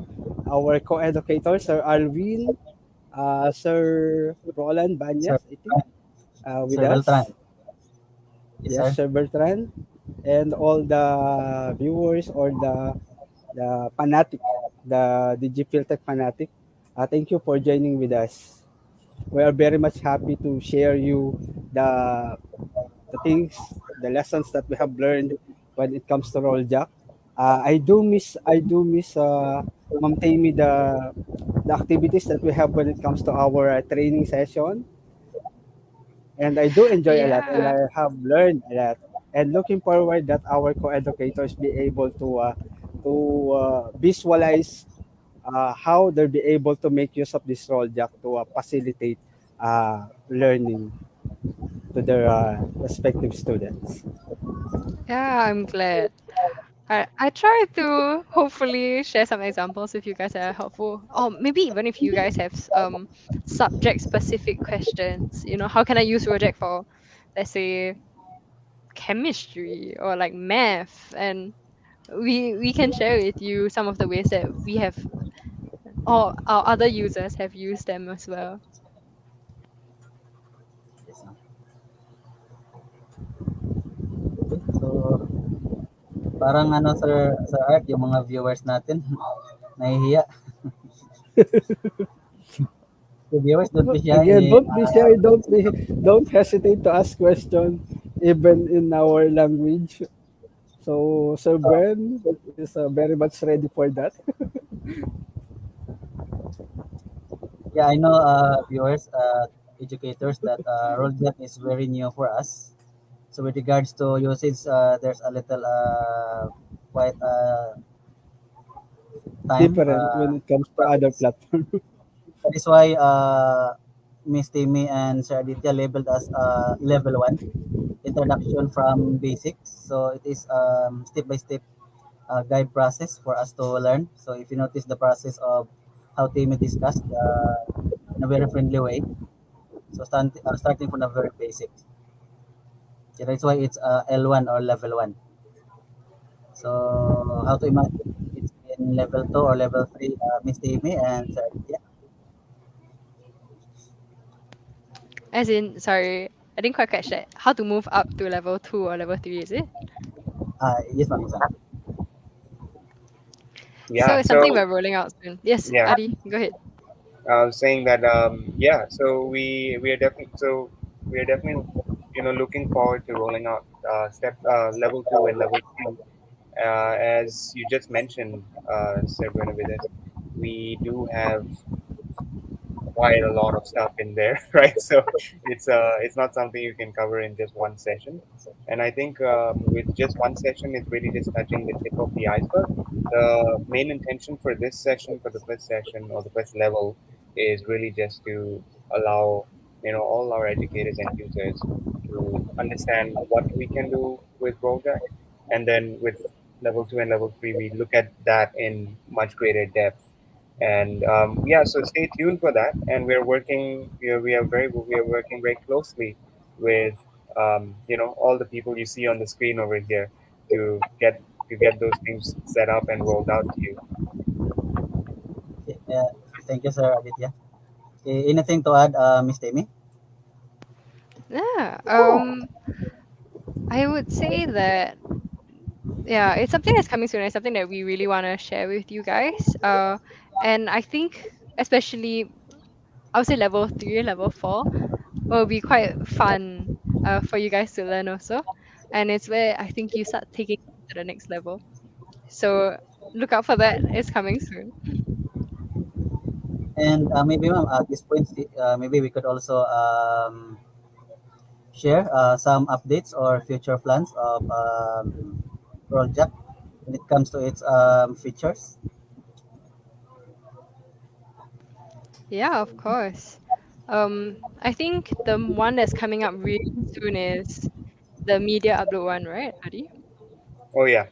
Our co-educators, Sir Alvin, Sir Roland Sir, Banyas, I think, with Sir Beltran. us. Yes, Yes, sir. Sir Bertrand, and all the viewers or the fanatic, the DIGIPHIL Tech fanatic. Thank you for joining with us. We are very much happy to share you the the things, the lessons that we have learned when it comes to Rolljak. I do miss Ma'am Tammy the activities that we have when it comes to our training session, and I do enjoy a lot, and Yeah. I have learned a lot. And looking forward that our co-educators be able to visualize how they'll be able to make use of this Rolljak to facilitate learning to their respective students. Yeah, I'm glad. I try to hopefully share some examples if you guys are helpful. Or maybe even if you guys have subject specific questions, how can I use Rojack for, let's say, chemistry or like math, and we can share with you some of the ways that we have or our other users have used them as well. Yes, ma'am. Okay, so parang ano, Sir Art, yung mga viewers natin, nahihiya. The viewers, don't be shy. Again, don't be shy. Don't hesitate to ask questions. even in our language. So Sir Ben is very much ready for that. Yeah, I know, viewers, educators, that Rolljak is very new for us. So with regards to usage, there's a little quite time Different when it comes to other process. platform. That is why Miss Timmy and Sir Aditya labeled as level one, introduction from basics. So it is step by step guide process for us to learn. So if you notice the process of how Timmy discussed in a very friendly way. So starting from the very basic. So that's why it's L1 or level one. So how to imagine it's in level two or level three, Miss Timmy and Sir Aditya? As in, sorry, I didn't quite catch that. How to move up to level 2 or level 3, is it? Yes, ma'am. Yes, ma'am. So Yeah. it's something So we're rolling out soon. Yes, yeah, Adi, go ahead. I was saying that yeah. So we are definitely looking forward to rolling out step level 2 and level 3. As you just mentioned, Sir Benavides, we do have quite a lot of stuff in there, right? So it's not something you can cover in just one session. And I think with just one session, it's really just touching the tip of the iceberg. The main intention for this session, for the first session or the first level, is really just to allow all our educators and users to understand what we can do with Rojack, and then with level 2 and level 3, we look at that in much greater depth. And yeah, so stay tuned for that. And we're working, we are working very closely with all the people you see on the screen over here to get those things set up and rolled out to you. Yeah, thank you, Sir Aditya. Anything to add, Miss Timmy? Yeah, I would say that, yeah, it's something that's coming soon. It's something that we really want to share with you guys. And I think, especially, I would say level 3, level 4 will be quite fun for you guys to learn also. And it's where I think you start taking it to the next level. So look out for that. It's coming soon. And maybe, ma'am, at this point, maybe we could also share some updates or future plans of Rolljak when it comes to its features. Yeah, of course. I think the one that's coming up really soon is the media upload one, right, Adi? Oh yeah.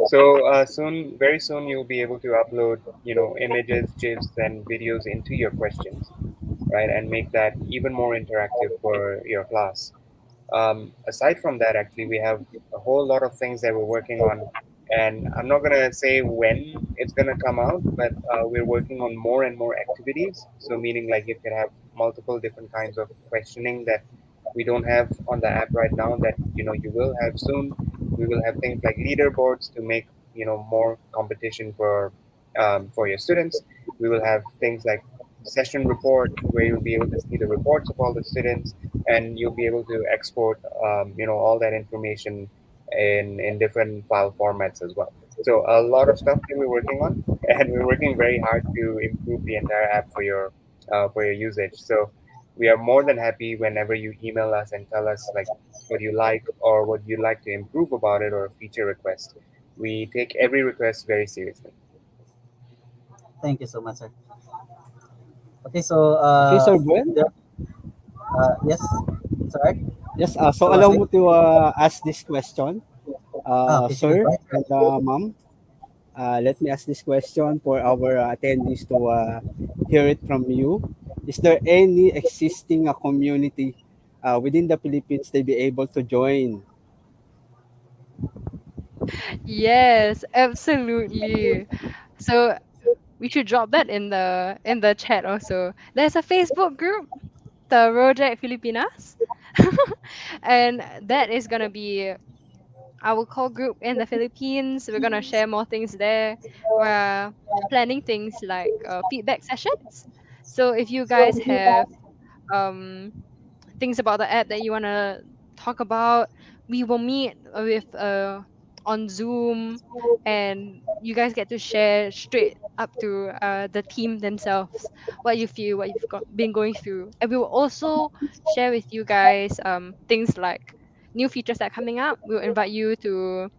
So soon, very soon, you'll be able to upload, images, GIFs, and videos into your questions, right, and make that even more interactive for your class. Aside from that, actually, we have a whole lot of things that we're working on, and I'm not gonna say when it's gonna come out, but we're working on more and more activities. So, meaning like you can have multiple different kinds of questioning that we don't have on the app right now. That you will have soon. We will have things like leaderboards to make more competition for your students. We will have things like session report where you'll be able to see the reports of all the students, and you'll be able to export all that information in different file formats as well. So a lot of stuff that we're working on, and we're working very hard to improve the entire app for your usage. So we are more than happy whenever you email us and tell us like what you like or what you'd like to improve about it or a feature request. We take every request very seriously. Thank you so much, sir. Okay, so Okay, Sir Ben. there, yes, sorry, Yes, so so was allow it? me to ask this question, Okay, sige, sir go ahead. and ma'am. Let me ask this question for our attendees to hear it from you. Is there any existing community within the Philippines they be able to join? Yes, absolutely. So we should drop that in the chat also. There's a Facebook group, the Rojack Filipinas. And that is gonna be our core group in the Philippines. We're gonna share more things there. We're planning things like feedback sessions. So if you guys have um things about the app that you wanna talk about, we will meet with on Zoom, and you guys get to share straight up to the team themselves what you feel, what you've been going through, and we will also share with you guys things like new features that are coming up. We'll invite you to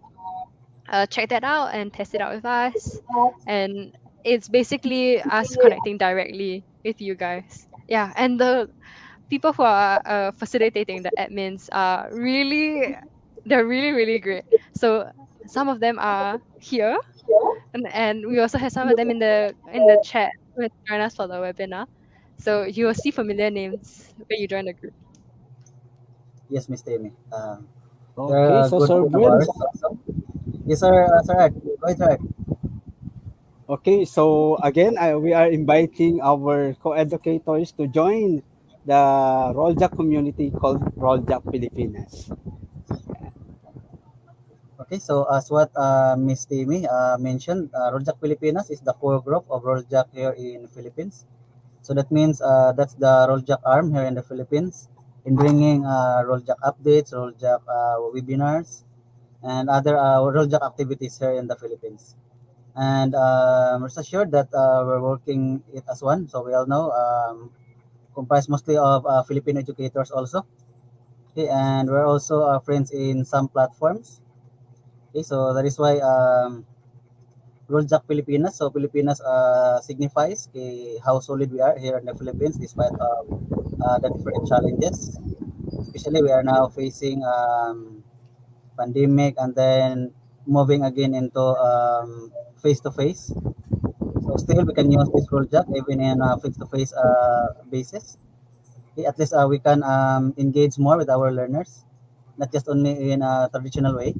check that out and test it out with us, and it's basically us connecting directly with you guys. Yeah, and the people who are facilitating, the admins, are really, they're really really great. So some of them are here, and we also have some of them in the chat who has joined us for the webinar. So you will see familiar names when you join the group. Yes, Miss Tammy. Okay, They're a so good Sir friend of Brent. ours also. Yes, sir. Sir Ed. Go ahead, Sir Ed. Okay, so again, we are inviting our co-educators to join the Roljak community called Roljak Pilipinas. Okay, so as what Miss Tammy mentioned, Roljak Pilipinas is the core group of Roljak here in Philippines. So that means that's the Roljak arm here in the Philippines in bringing Roljak updates, Roljak webinars, and other Roljak activities here in the Philippines. And rest assured that we're working it as one. So we all know, comprised mostly of Filipino educators also. Okay, and we're also friends in some platforms. Okay, so that is why Rolljack Pilipinas. So Pilipinas signifies how solid we are here in the Philippines despite of the different challenges. Especially we are now facing pandemic and then moving again into face to face. So still we can use this Rolljack even in face to face basis. Okay, at least we can engage more with our learners, not just only in a traditional way,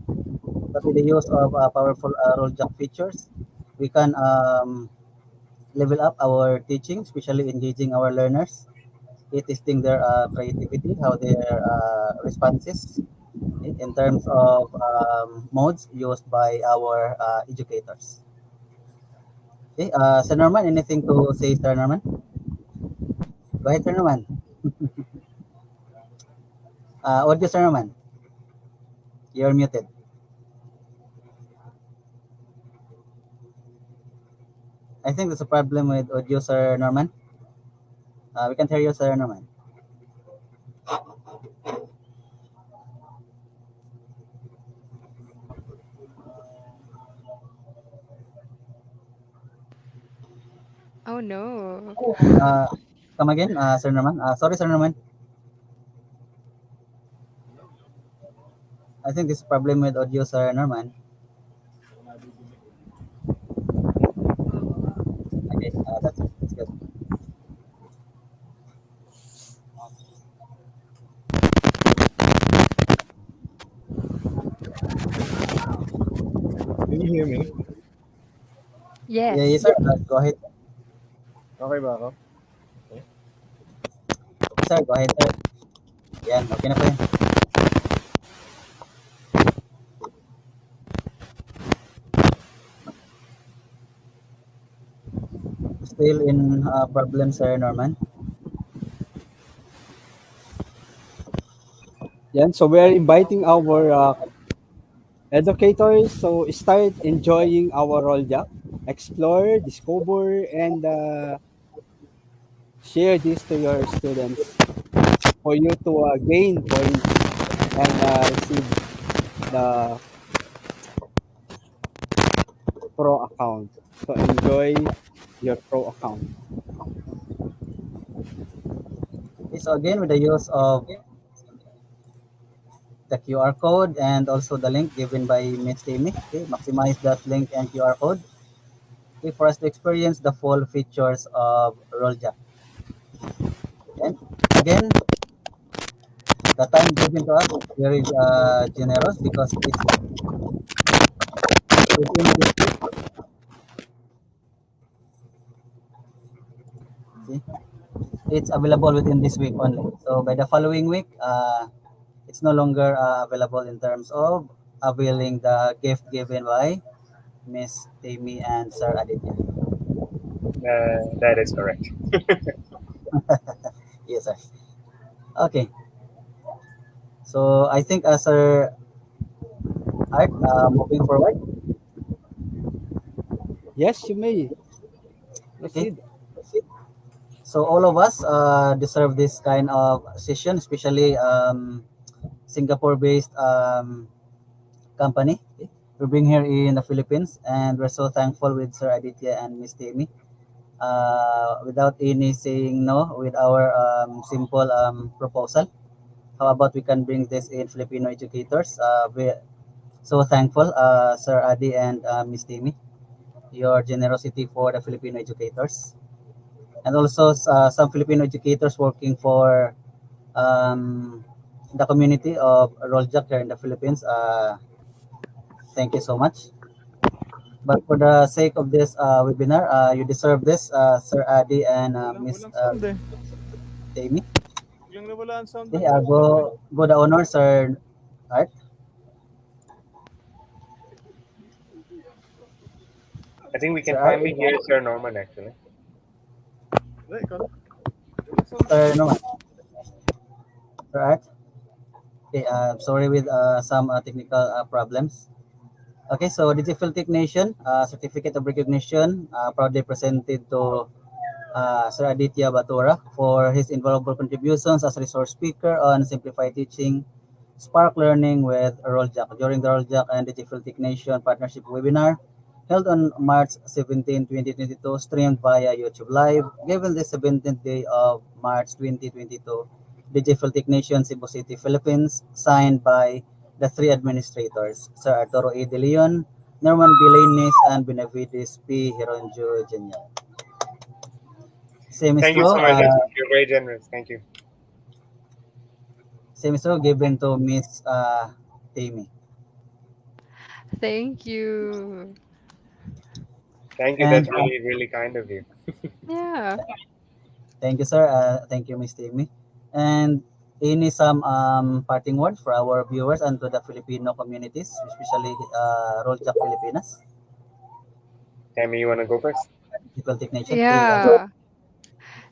but with the use of powerful Rolljack features, we can level up our teaching, especially engaging our learners, testing their creativity, how their responses in terms of modes used by our educators. Okay, Sir Norman, anything to say, Sir Norman? Go ahead, Sir Norman. Audio, Sir Norman, you're muted. I think there's a problem with audio, Sir Norman. We can't hear you, Sir Norman. Oh no. Uh, Come again, Sir Norman. Sorry, Sir Norman. I think this problem with audio, Sir Norman. Okay, that's good. Can you hear me? Yeah, yes, Yes. sir. Go ahead. Okay ba ako? Yes, sir. Go ahead, sir. Yan, okay na po yan. Still in problem, Sir Norman. Yan, so we are inviting our educators to start enjoying our Roljak, explore, discover, and share this to your students for you to gain points and receive the pro account. So enjoy your pro account. Okay, so again, with the use of the QR code and also the link given by Ms. Timmy, okay, maximize that link and QR code, okay, for us to experience the full features of Rolljak. And again, the time given to us is very generous because it's within this week. See, it's available within this week only. So by the following week, it's no longer available in terms of availing the gift given by Miss Tammy and Sir Aditya. That is correct. Yes, sir. Okay. So I think, Sir Art, moving forward. Yes, you may Okay. proceed. So all of us deserve this kind of session, especially Singapore-based company. Okay. We're being here in the Philippines, and we're so thankful with Sir Aditya and Miss Tammy. Without any saying no with our simple proposal. How about we can bring this in Filipino educators? We're so thankful, Sir Adi and Miss Tammy, your generosity for the Filipino educators. And also some Filipino educators working for the community of Rolljak here in the Philippines. Thank you so much. But for the sake of this webinar, you deserve this, Sir Adi and Miss Walang sound eh. Tammy. Biglang nawala ang sound Okay, ng laptop eh. go the honor, Sir Art. I think we can Sir Art, finally hear Sir Norman actually. Hindi, ikaw na. Walang sound. Sir Norman, Sir Art. Okay, sorry with some technical problems. Okay, so DIGIPHIL Technician Certificate of Recognition proudly presented to Sir Aditya Batura for his invaluable contributions as resource speaker on Simplified Teaching, Spark Learning with Rolljak during the Rolljak and DIGIPHIL Technician Partnership Webinar held on March 17, 2022, streamed via YouTube Live, given the 17th day of March 2022, DIGIPHIL Technician, Cebu City, Philippines, signed by the three administrators, Sir Arturo A. De Leon, Norman B. Lanis, and Benavides P. Hironjo Jr. Same is Thank you true. so much. You're very generous. Thank you. Same is true given to Miss Tammy. Thank you. Thank you. And That's really, really kind of you. Yeah. thank you, sir. Thank you, Miss Tammy. And any some parting words for our viewers and to the Filipino communities, especially Rolljak Filipinas, Tammy, you want to go first? Equal Technician. Yeah.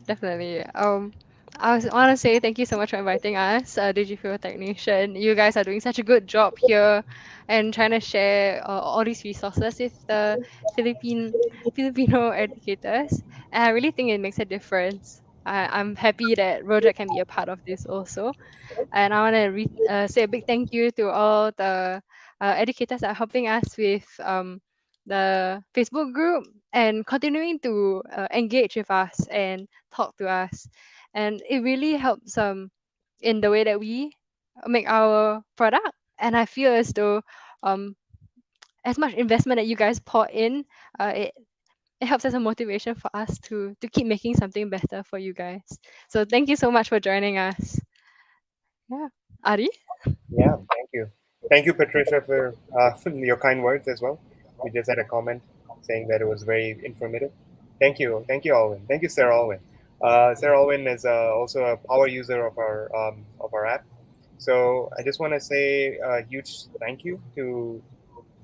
Definitely. Want to say thank you so much for inviting us, DigiFuel Technician. You guys are doing such a good job here, and trying to share all these resources with the Filipino educators. And I really think it makes a difference. I'm happy that Rojack can be a part of this also. And I want to say a big thank you to all the educators that are helping us with the Facebook group and continuing to engage with us and talk to us. And it really helps in the way that we make our product. And I feel as though um, as much investment that you guys pour in, it helps as a motivation for us to keep making something better for you guys. So thank you so much for joining us. Yeah. Ari? Yeah, thank you. Thank you, Patricia, for your kind words as well. We just had a comment saying that it was very informative. Thank you, Alwyn. Thank you, Sarah Alwyn. Sarah Alwyn is also a power user of our app. So I just want to say a huge thank you to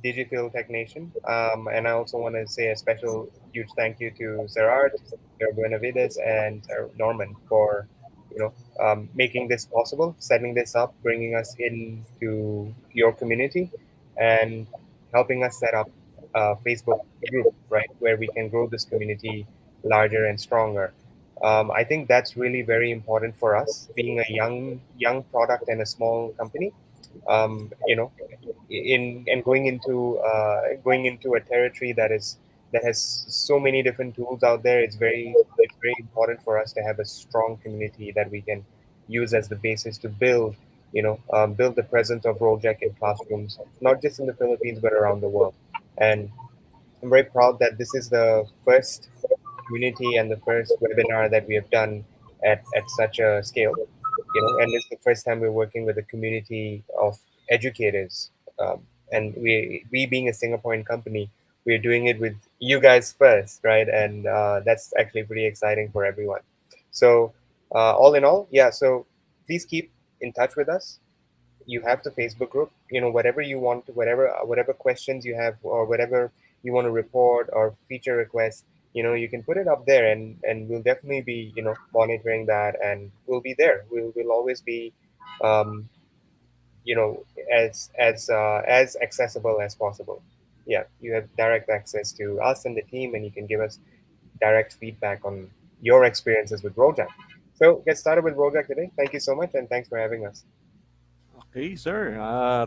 DigiPhil Technician, and I also want to say a special huge thank you to Gerard, Sarah Benavides, and Sarah Norman for making this possible, setting this up, bringing us into your community, and helping us set up a Facebook group, right, where we can grow this community larger and stronger. I think that's really very important for us, being a young product and a small company. You know, in and going into a territory that has so many different tools out there. It's very important for us to have a strong community that we can use as the basis to build build the presence of Rojack in classrooms, not just in the Philippines but around the world. And I'm very proud that this is the first community and the first webinar that we have done at such a scale. And it's the first time we're working with a community of educators. And we being a Singaporean company, we're doing it with you guys first, right? And that's actually pretty exciting for everyone. So all in all, yeah. So please keep in touch with us. You have the Facebook group. Whatever you want, whatever questions you have, or whatever you want to report or feature requests, you can put it up there, and we'll definitely be monitoring that, and we'll be there. We'll always be as accessible as possible. Yeah, you have direct access to us and the team, and you can give us direct feedback on your experiences with Rojack. So get started with Rojack today. Thank you so much, and thanks for having us. Okay, sir.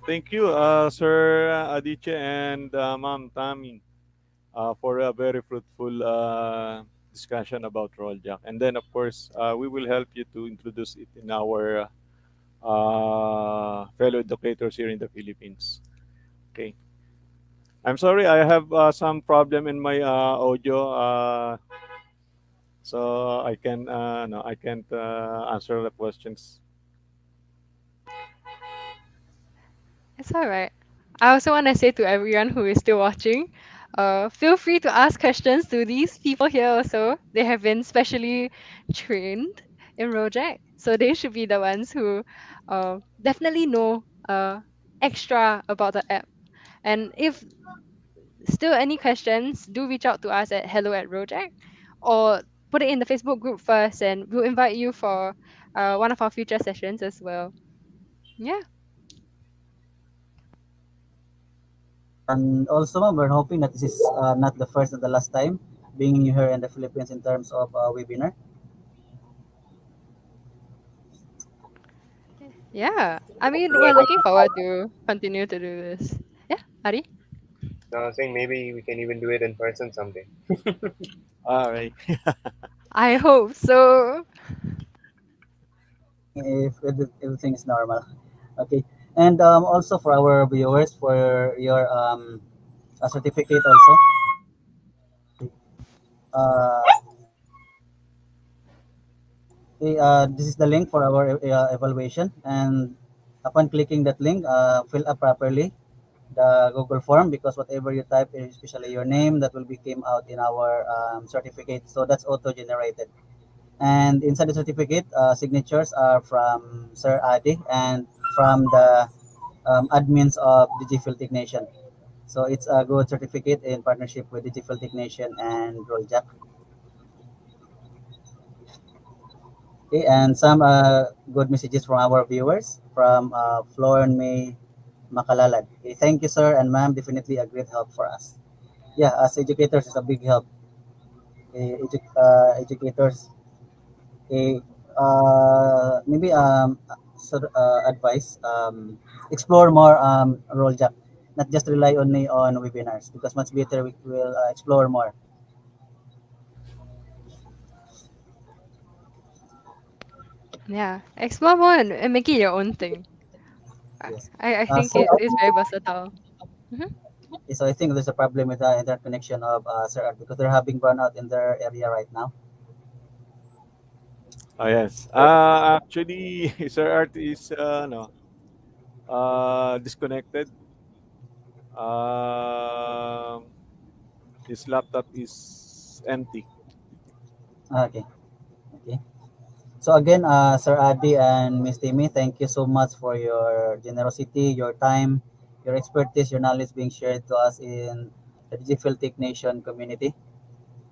Thank you, Sir Aditya and Ma'am Tammy, for a very fruitful discussion about Rolljak. And then, of course, we will help you to introduce it in our fellow educators here in the Philippines. Okay. I'm sorry, I have some problem in my audio, so I can no, I can't answer the questions. It's all right. I also want to say to everyone who is still watching, feel free to ask questions to these people here also. They have been specially trained in Rojack, so they should be the ones who definitely know extra about the app. And if still any questions, do reach out to us at hello@rojack, or put it in the Facebook group first, and we'll invite you for one of our future sessions as well. Yeah. And also, ma'am, we're hoping that this is not the first and the last time being here in the Philippines in terms of webinar. Yeah. I mean, Yeah, we're looking forward to continue to do this. Yeah, Ari? I was saying maybe we can even do it in person someday. All right. I hope so. If everything is normal. Okay. And also for our viewers, for your certificate also. Uh, this is the link for our evaluation. And upon clicking that link, fill up properly the Google form, because whatever you type, especially your name, that will be came out in our certificate. So that's auto-generated. And inside the certificate, signatures are from Sir Adi and from the admins of DIGIPHIL Technician. So it's a good certificate in partnership with DIGIPHIL Technician and Rolljak. Okay, and some good messages from our viewers from Florin May Makalalad. Okay, thank you, sir and ma'am. Definitely a great help for us. Yeah, as educators, it's a big help. Educators, okay, maybe advice, explore more Rolljak, not just rely only on webinars, because much better we will explore more. Yeah. Explore more and make it your own thing. Yes. I Uh, think so, it is very versatile. Mhm. so I think there's a problem with the interconnection of Sir Art, because they're having burnout in their area right now. Oh, yes. Actually, Sir Art is no, disconnected. Um, his laptop is empty. Okay. Okay. So again, Sir Adi and Miss Timmy, thank you so much for your generosity, your time, your expertise, your knowledge being shared to us in the Digital Tech Nation community.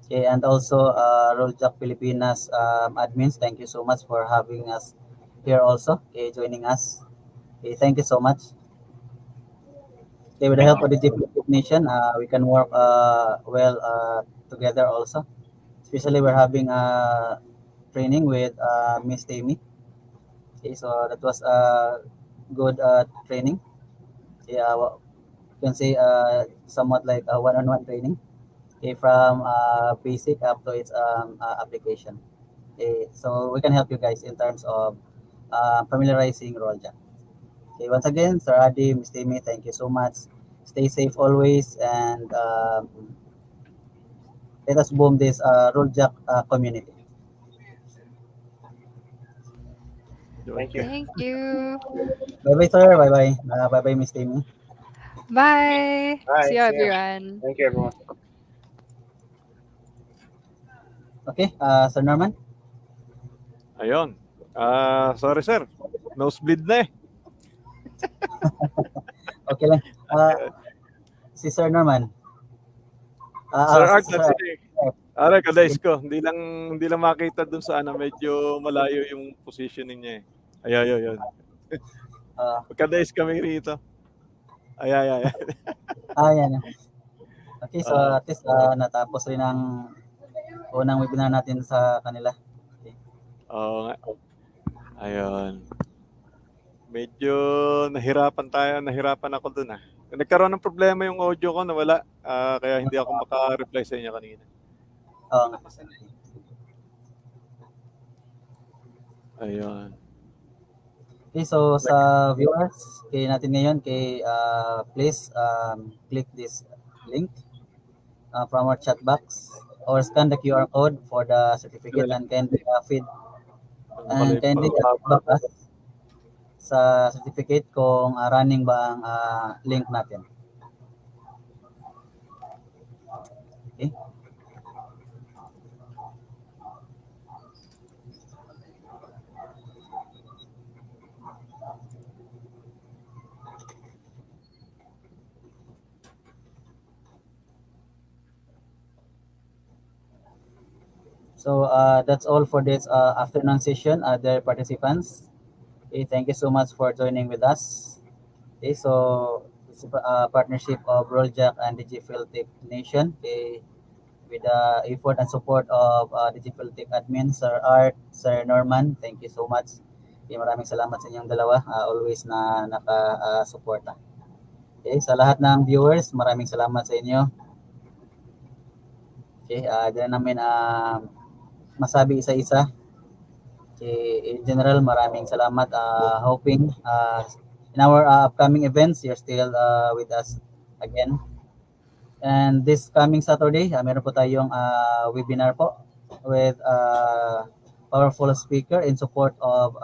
Okay, and also Roljak Pilipinas admins, thank you so much for having us here also, okay, joining us. Okay, thank you so much. Okay, with the Thank help you. of the Digital Tech Nation, we can work well together also. Especially we're having a training with Miss Tammy. Okay, so that was a good training. Yeah, well, you can say somewhat like a one-on-one training. Okay, from basic up to its application. Okay, so we can help you guys in terms of familiarizing Roljak. Okay, once again, Sir Adi, Ms. Timmy, thank you so much. Stay safe always, and let us boom this Roljak community. Thank you. Okay. Thank you. Bye bye, sir. Bye bye. Bye bye, Ms. Timmy. Bye. See Bye. you See ya. everyone. Thank you, everyone. Okay, Sir Norman. Ayun. Sorry, sir. Nosebleed na eh. Okay lang. Si Sir Norman. Sir Art Sir kasi ara sige. kadais ko. Hindi lang makita dun sa ano, medyo malayo yung positioning niya eh. Ayun. Magka-days kami rito. Ay. Yan. Okay, so at least natapos rin ang unang webinar natin sa kanila. Okay. Oo nga. Ayun. Medyo nahirapan ako dun ah. Nagkaroon ng problema yung audio ko, nawala. Kaya hindi ako maka-reply sa inyo kanina. Oo nga. Ayun. Okay, so sa viewers, kay natin ngayon, please click this link from our chat box or scan the QR code for the certificate and kindly feed and kindly back us sa certificate kung running ba ang link natin. Okay. So that's all for this afternoon session, dear participants. Okay, thank you so much for joining with us. Okay, so it's a partnership of Rolljak and DIGIPHIL Tech Nation. Okay, with the effort and support of DIGIPHIL Tech admin, Sir Art, Sir Norman. Thank you so much. Okay, maraming salamat sa inyong dalawa. Always na naka-support. Okay, sa lahat ng viewers, maraming salamat sa inyo. Okay, dyan namin masabi isa-isa. Okay, in general, maraming salamat. Hoping in our upcoming events, you're still with us again. And this coming Saturday, meron po tayong webinar po with powerful speaker in support of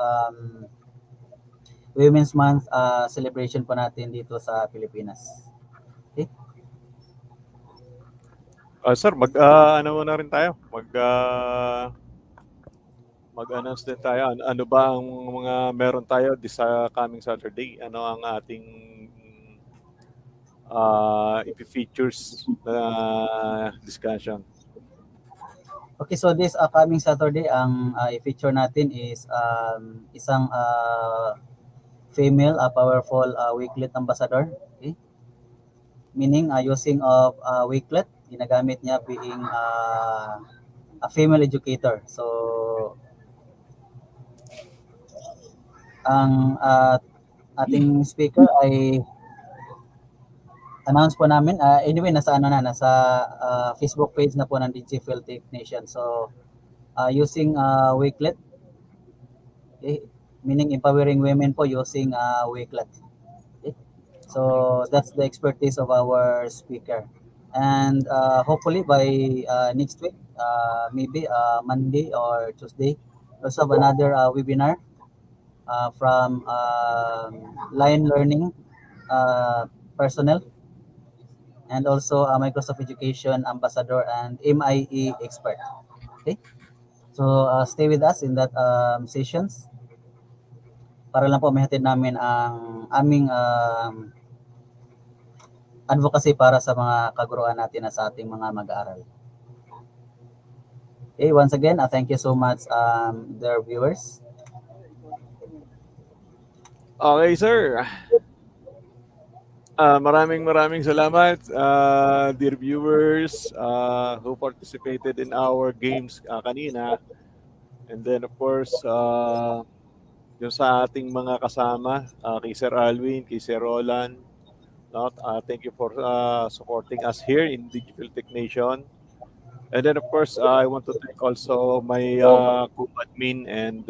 Women's Month celebration po natin dito sa Pilipinas. Okay? Sir, ano muna rin tayo? Mag-announce din tayo. Ano ba ang mga meron tayo this coming Saturday? Ano ang ating features na discussion? Okay, so this coming Saturday, ang i-feature natin is isang female powerful Wakelet ambassador. Okay? Meaning using of Wakelet, ginagamit niya being a female educator. So ang ating speaker ay announce po namin. Anyway, nasa Facebook page na po ng DIGIPHIL Tech Nation. So using Wakelet, okay, meaning empowering women po using Wakelet. Okay? So that's the expertise of our speaker. And hopefully by next week, maybe Monday or Tuesday, we'll have another webinar from line learning personnel and also Microsoft Education ambassador and MIE expert. Okay, so stay with us in that sessions para lang po mahatid namin ang aming advocacy para sa mga kaguruan natin na sa ating mga mag-aaral. Okay, once again, thank you so much, dear viewers. Okay, sir. Maraming salamat, dear viewers who participated in our games kanina. And then, of course, yung sa ating mga kasama, kay Sir Alwin, kay Sir Roland, thank you for supporting us here in DIGIPHIL Tech Nation. And then, of course, I want to thank also my co-admin and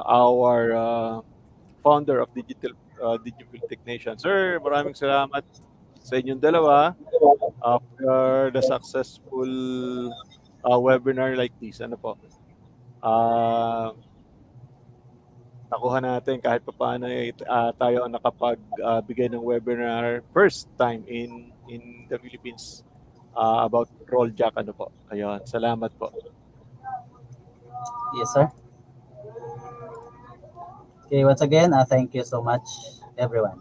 our founder of DIGIPHIL Tech Nation. Sir, maraming salamat sa inyong dalawa for the successful webinar like this. Ano po? Nakuha natin kahit paano tayo nakapagbigay ng webinar first time in the Philippines about Rolljak. Ano po? Ayun, salamat po. Yes, sir. Okay, once again, thank you so much, everyone.